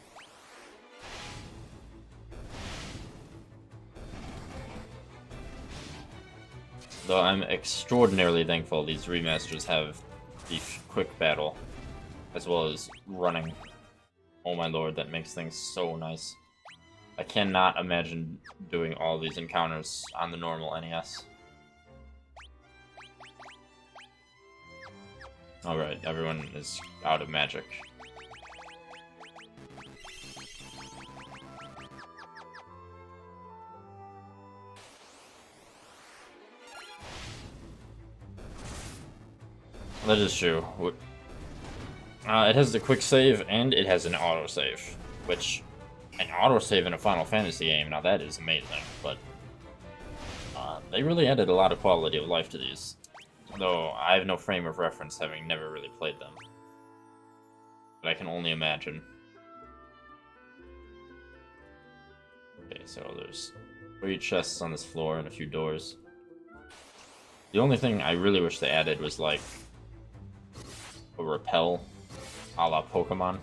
Though I'm extraordinarily thankful these remasters have the quick battle, as well as running. Oh my lord, that makes things so nice. I cannot imagine doing all these encounters on the normal NES. Alright, everyone is out of magic. That is true. It has the quick save and it has an autosave, which an autosave in a Final Fantasy game, now that is amazing, but they really added a lot of quality of life to these. Though I have no frame of reference, having never really played them. But I can only imagine. Okay, so there's 3 chests on this floor and a few doors. The only thing I really wish they added was like a repel a la Pokemon.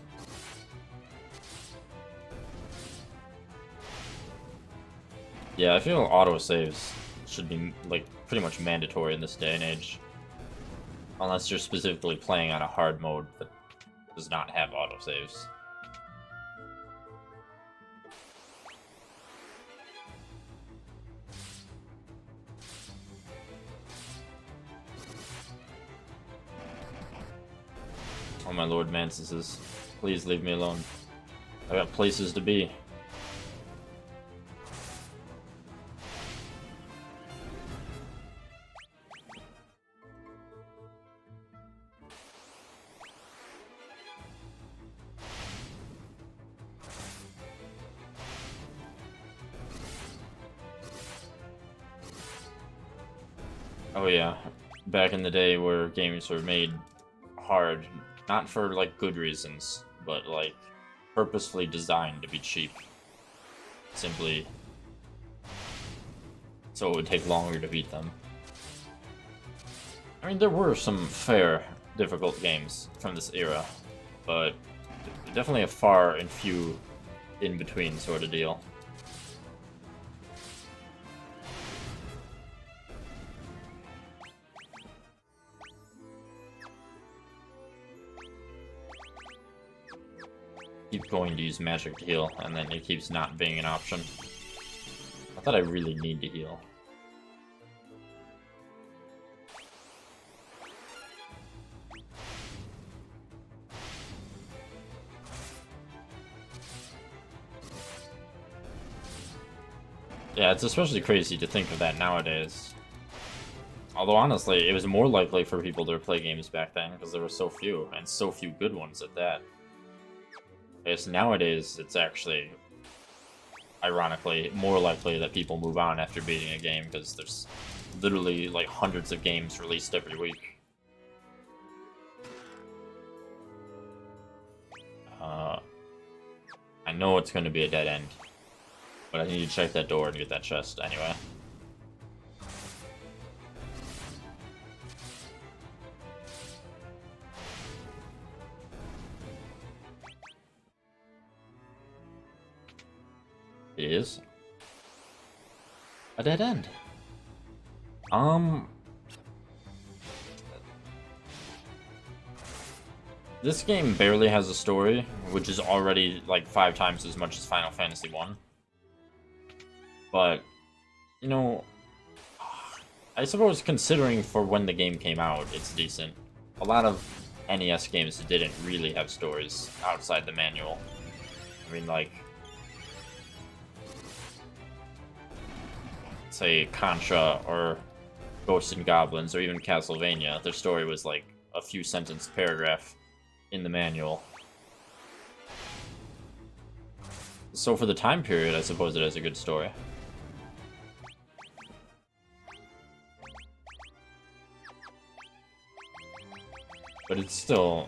Yeah, I feel autosaves should be like pretty much mandatory in this day and age. Unless you're specifically playing on a hard mode that does not have autosaves. Oh my lord, Mantises. Please leave me alone. I got places to be. Oh yeah, back in the day where games were made hard, not for like good reasons, but like purposefully designed to be cheap. Simply so it would take longer to beat them. I mean, there were some fair, difficult games from this era, but definitely a far and few in between sort of deal. Keep going to use magic to heal, and then it keeps not being an option. I thought I really need to heal. Yeah, it's especially crazy to think of that nowadays. Although honestly, it was more likely for people to play games back then, because there were so few, and so few good ones at that. I guess nowadays, it's actually, ironically, more likely that people move on after beating a game, because there's literally like hundreds of games released every week. I know it's going to be a dead end, but I need to check that door and get that chest anyway. It is a dead end. This game barely has a story, which is already like 5 times as much as Final Fantasy 1. But, you know, I suppose considering for when the game came out, it's decent. A lot of NES games didn't really have stories outside the manual. I mean, like, say Contra or Ghosts and Goblins or even Castlevania, their story was like a few sentence paragraph in the manual. So for the time period, I suppose it has a good story. But it's still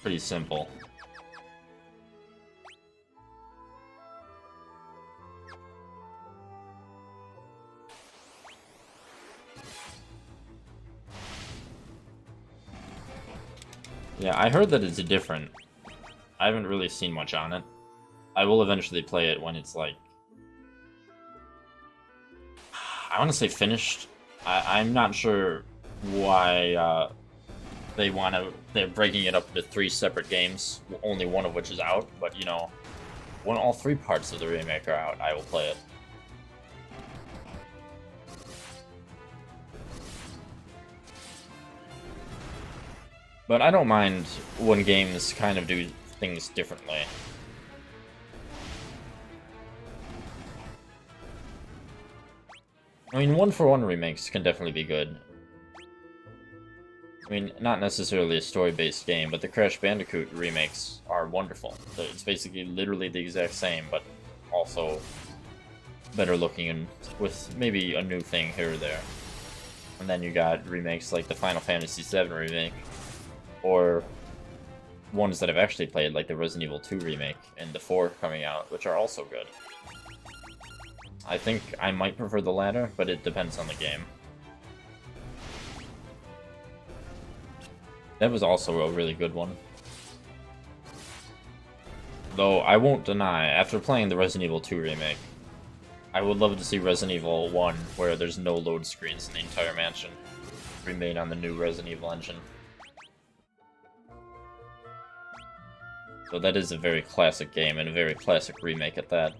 pretty simple. Yeah, I heard that it's different. I haven't really seen much on it. I will eventually play it when it's like... I want to say finished. I'm not sure why they're breaking it up into 3 separate games, only one of which is out, but you know, when all 3 parts of the remake are out, I will play it. But I don't mind when games kind of do things differently. I mean, 1-for-1 remakes can definitely be good. I mean, not necessarily a story-based game, but the Crash Bandicoot remakes are wonderful. It's basically literally the exact same, but also better looking and with maybe a new thing here or there. And then you got remakes like the Final Fantasy VII remake, or ones that I've actually played, like the Resident Evil 2 remake and the 4 coming out, which are also good. I think I might prefer the latter, but it depends on the game. That was also a really good one. Though, I won't deny, after playing the Resident Evil 2 remake, I would love to see Resident Evil 1, where there's no load screens in the entire mansion, remade on the new Resident Evil engine. So that is a very classic game, and a very classic remake at that.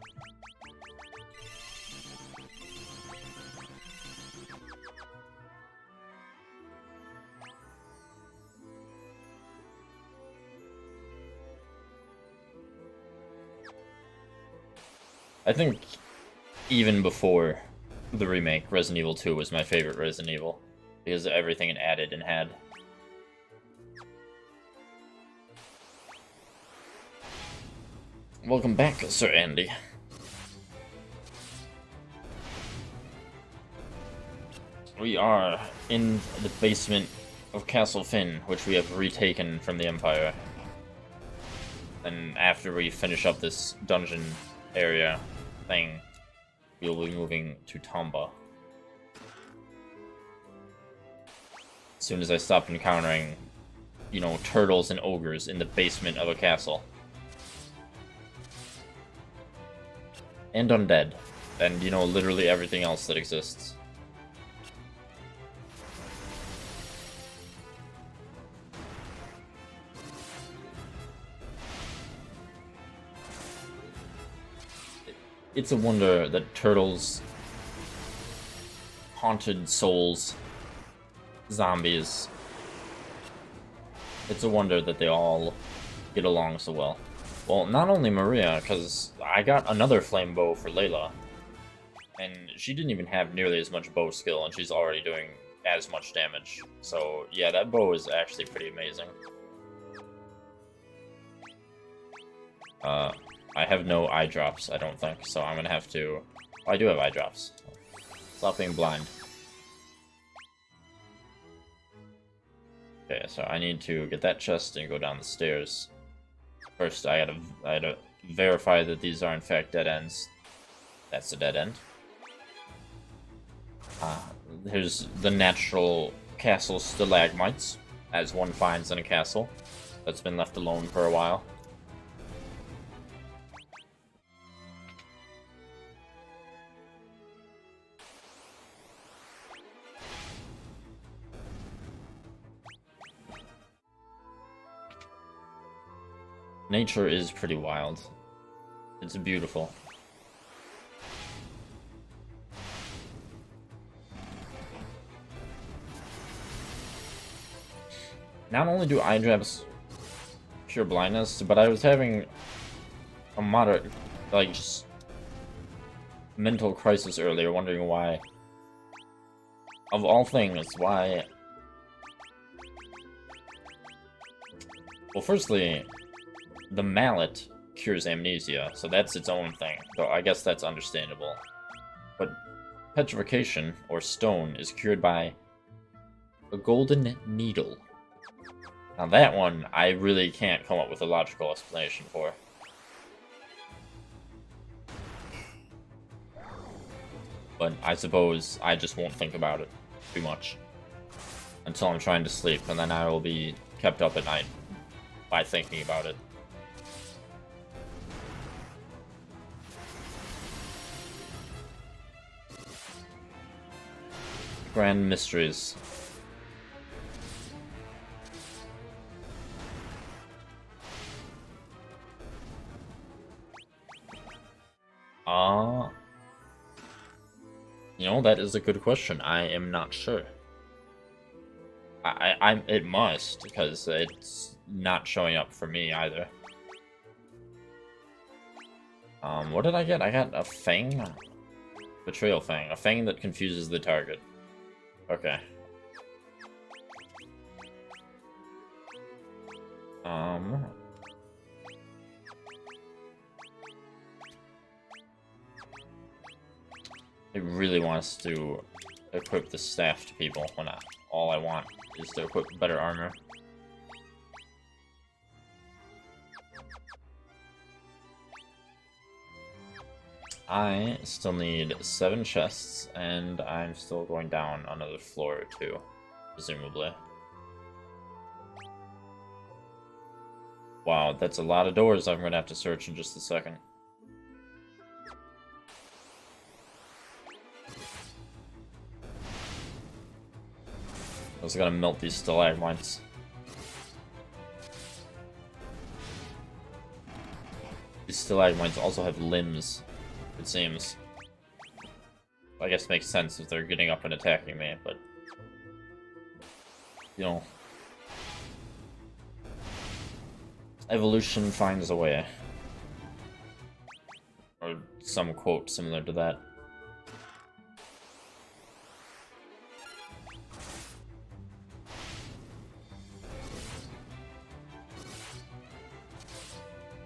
I think even before the remake, Resident Evil 2 was my favorite Resident Evil, because of everything it added and had. Welcome back, Sir Andy. We are in the basement of Castle Finn, which we have retaken from the Empire. And after we finish up this dungeon area thing, we'll be moving to Tomba. As soon as I stop encountering, you know, turtles and ogres in the basement of a castle. And undead. And, you know, literally everything else that exists. It's a wonder that turtles, haunted souls, zombies, it's a wonder that they all get along so well. Well, not only Maria, because I got another flame bow for Layla, and she didn't even have nearly as much bow skill, and she's already doing as much damage. So yeah, that bow is actually pretty amazing. I have no eye drops, I don't think, so I'm gonna have to... Oh, I do have eye drops. Stop being blind. Okay, so I need to get that chest and go down the stairs. First, I gotta verify that these are in fact dead ends. That's a dead end. Here's the natural castle stalagmites, as one finds in a castle that's been left alone for a while. Nature is pretty wild. It's beautiful. Not only do eye drops cure blindness, but I was having a moderate, like, just mental crisis earlier, wondering why, of all things, why... Well, firstly, the mallet cures amnesia, so that's its own thing, so I guess that's understandable. But petrification, or stone, is cured by a golden needle. Now that one, I really can't come up with a logical explanation for. But I suppose I just won't think about it too much until I'm trying to sleep, and then I will be kept up at night by thinking about it. Grand mysteries. You know, that is a good question. I am not sure. It must, because it's not showing up for me either. What did I get? I got a fang? Betrayal fang. A fang that confuses the target. Okay. It really wants to equip the staff to people when all I want is to equip better armor. I still need 7 chests, and I'm still going down another floor or 2, presumably. Wow, that's a lot of doors I'm gonna have to search in just a second. I was gonna melt these stalagmites. These stalagmites also have limbs, it seems. I guess it makes sense if they're getting up and attacking me, but... You know... Evolution finds a way. Or some quote similar to that.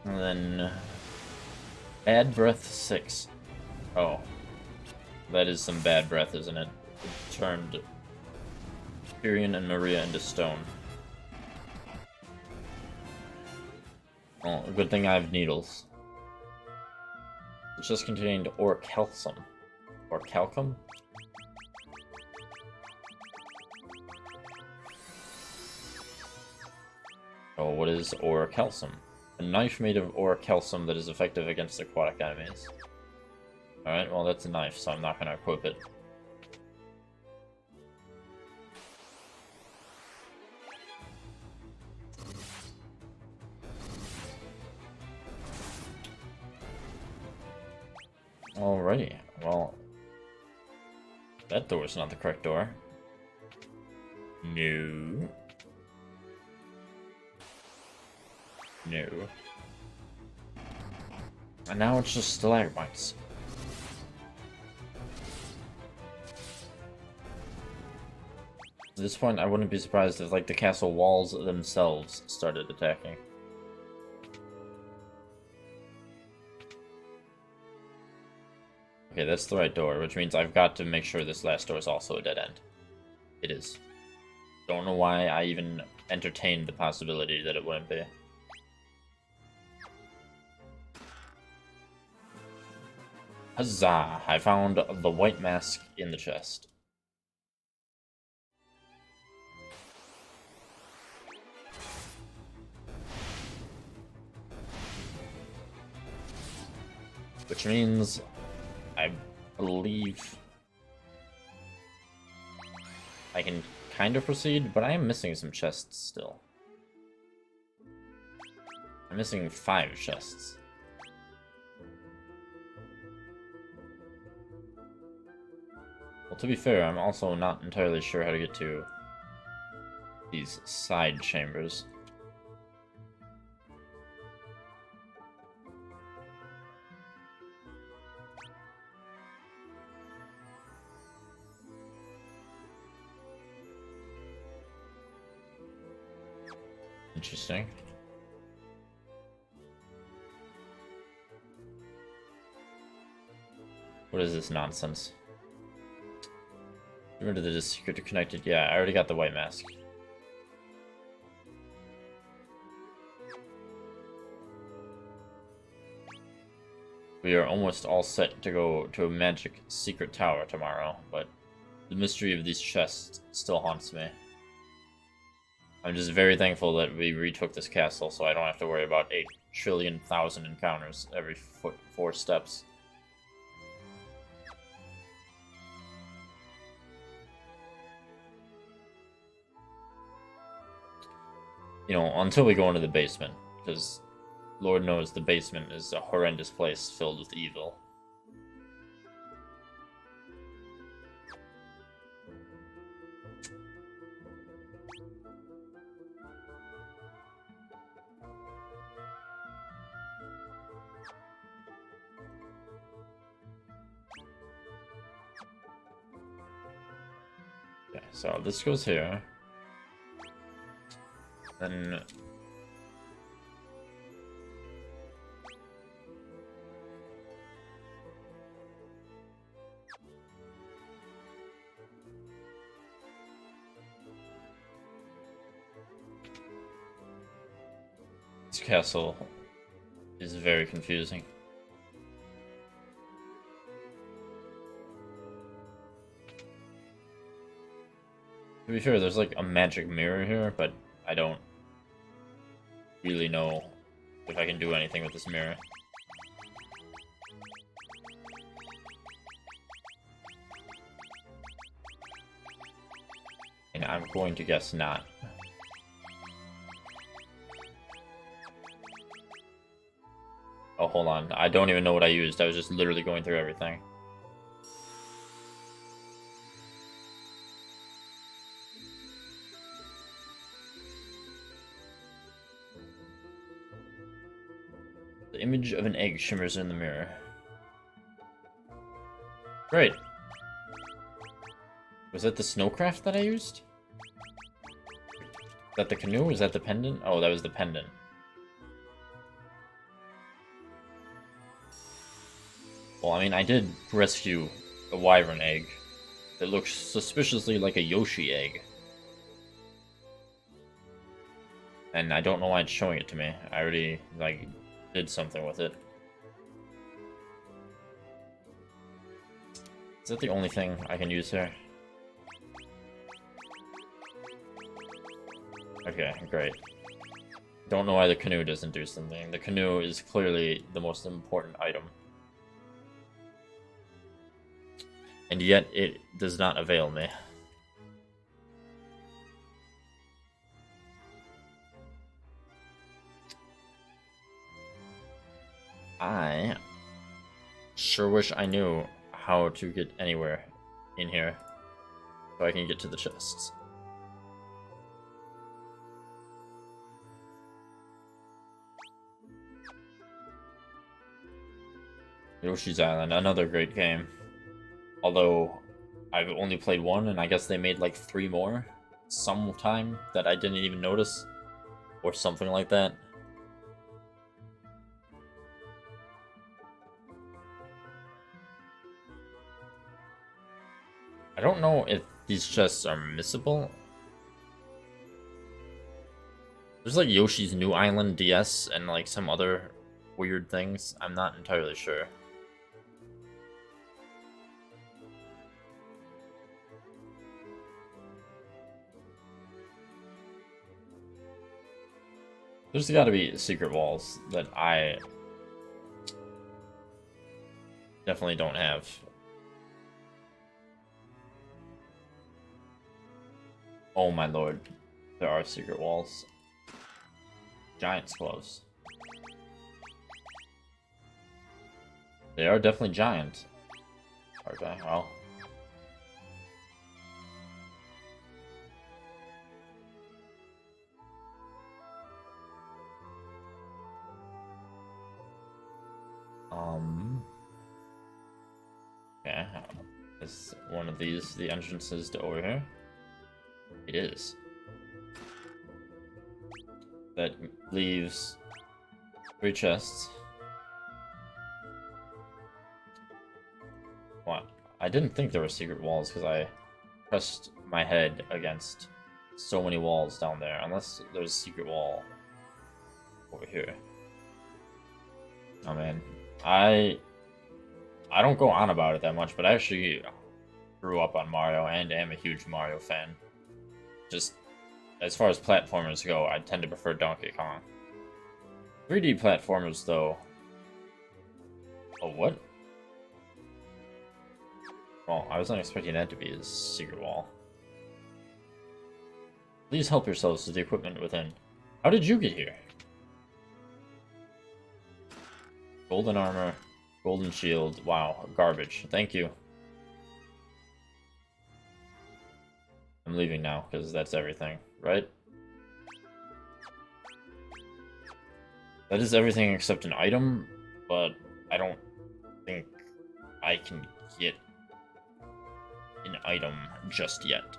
And then... Bad Breath 6. Oh. That is some bad breath, isn't it? It turned Tyrion and Maria into stone. Oh, good thing I have needles. It just contained orichalcum. Orichalcum? Oh, what is orichalcum? A knife made of orichalcum that is effective against aquatic enemies. Alright, well that's a knife, so I'm not gonna equip it. Alrighty, well... That door's not the correct door. No. No. And now it's just stalagmites. At this point, I wouldn't be surprised if, like, the castle walls themselves started attacking. Okay, that's the right door, which means I've got to make sure this last door is also a dead end. It is. Don't know why I even entertained the possibility that it wouldn't be. Huzzah! I found the white mask in the chest. Which means I believe I can kind of proceed, but I am missing some chests still. I'm missing 5 chests. Well, to be fair, I'm also not entirely sure how to get to these side chambers. Interesting. What is this nonsense? Remember the secret connected? Yeah, I already got the white mask. We are almost all set to go to a magic secret tower tomorrow, but the mystery of these chests still haunts me. I'm just very thankful that we retook this castle, so I don't have to worry about 8,000,000,000 encounters every 4 steps. You know, until we go into the basement, because Lord knows the basement is a horrendous place filled with evil. Okay, so this goes here. Then this castle is very confusing. To be fair, there's like a magic mirror here, but I don't really know if I can do anything with this mirror. And I'm going to guess not. Oh, hold on. I don't even know what I used. I was just literally going through everything. The image of an egg shimmers in the mirror. Great. Was that the snowcraft that I used? Is that the canoe? Was that the pendant? Oh, that was the pendant. Well, I mean, I did rescue a wyvern egg. It looks suspiciously like a Yoshi egg. And I don't know why it's showing it to me. I already, like, did something with it. Is that the only thing I can use here? Okay, great. Don't know why the canoe doesn't do something. The canoe is clearly the most important item. And yet, it does not avail me. I sure wish I knew how to get anywhere in here so I can get to the chests. Yoshi's Island, another great game. Although, I've only played 1, and I guess they made like 3 more sometime that I didn't even notice. Or something like that. I don't know if these chests are missable, There's like Yoshi's New Island DS and like some other weird things. I'm not entirely sure. There's got to be secret walls that I definitely don't have. Oh my lord, there are secret walls. Giant's gloves. They are definitely giant. Okay, well. Okay, is one of these the entrances to over here? It is. That leaves 3 chests. What? I didn't think there were secret walls because I pressed my head against so many walls down there. Unless there's a secret wall over here. Oh man, I don't go on about it that much, but I actually grew up on Mario and am a huge Mario fan. Just as far as platformers go, I tend to prefer Donkey Kong. 3D platformers, though. Oh, what? Well, I was not expecting that to be a secret wall. Please help yourselves to the equipment within. How did you get here? Golden armor, golden shield. Wow, garbage. Thank you. I'm leaving now, because that's everything, right? That is everything except an item, but I don't think I can get an item just yet.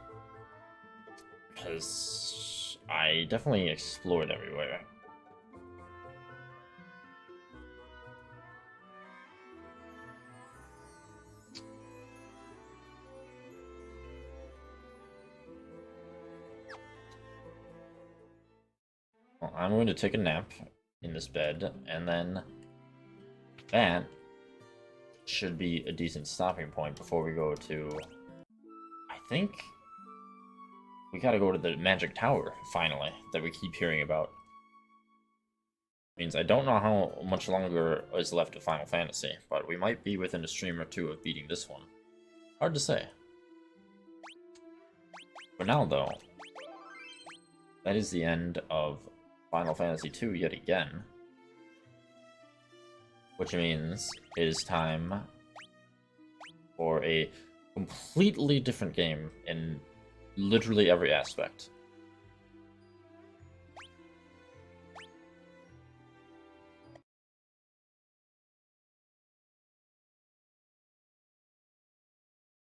Because I definitely explored everywhere. Well, I'm going to take a nap in this bed, and then that should be a decent stopping point before we go to... I think we gotta go to the Magic Tower, finally, that we keep hearing about. Means I don't know how much longer is left of Final Fantasy, but we might be within a stream or two of beating this one. Hard to say. For now, though, that is the end of Final Fantasy II yet again. Which means it is time for a completely different game in literally every aspect.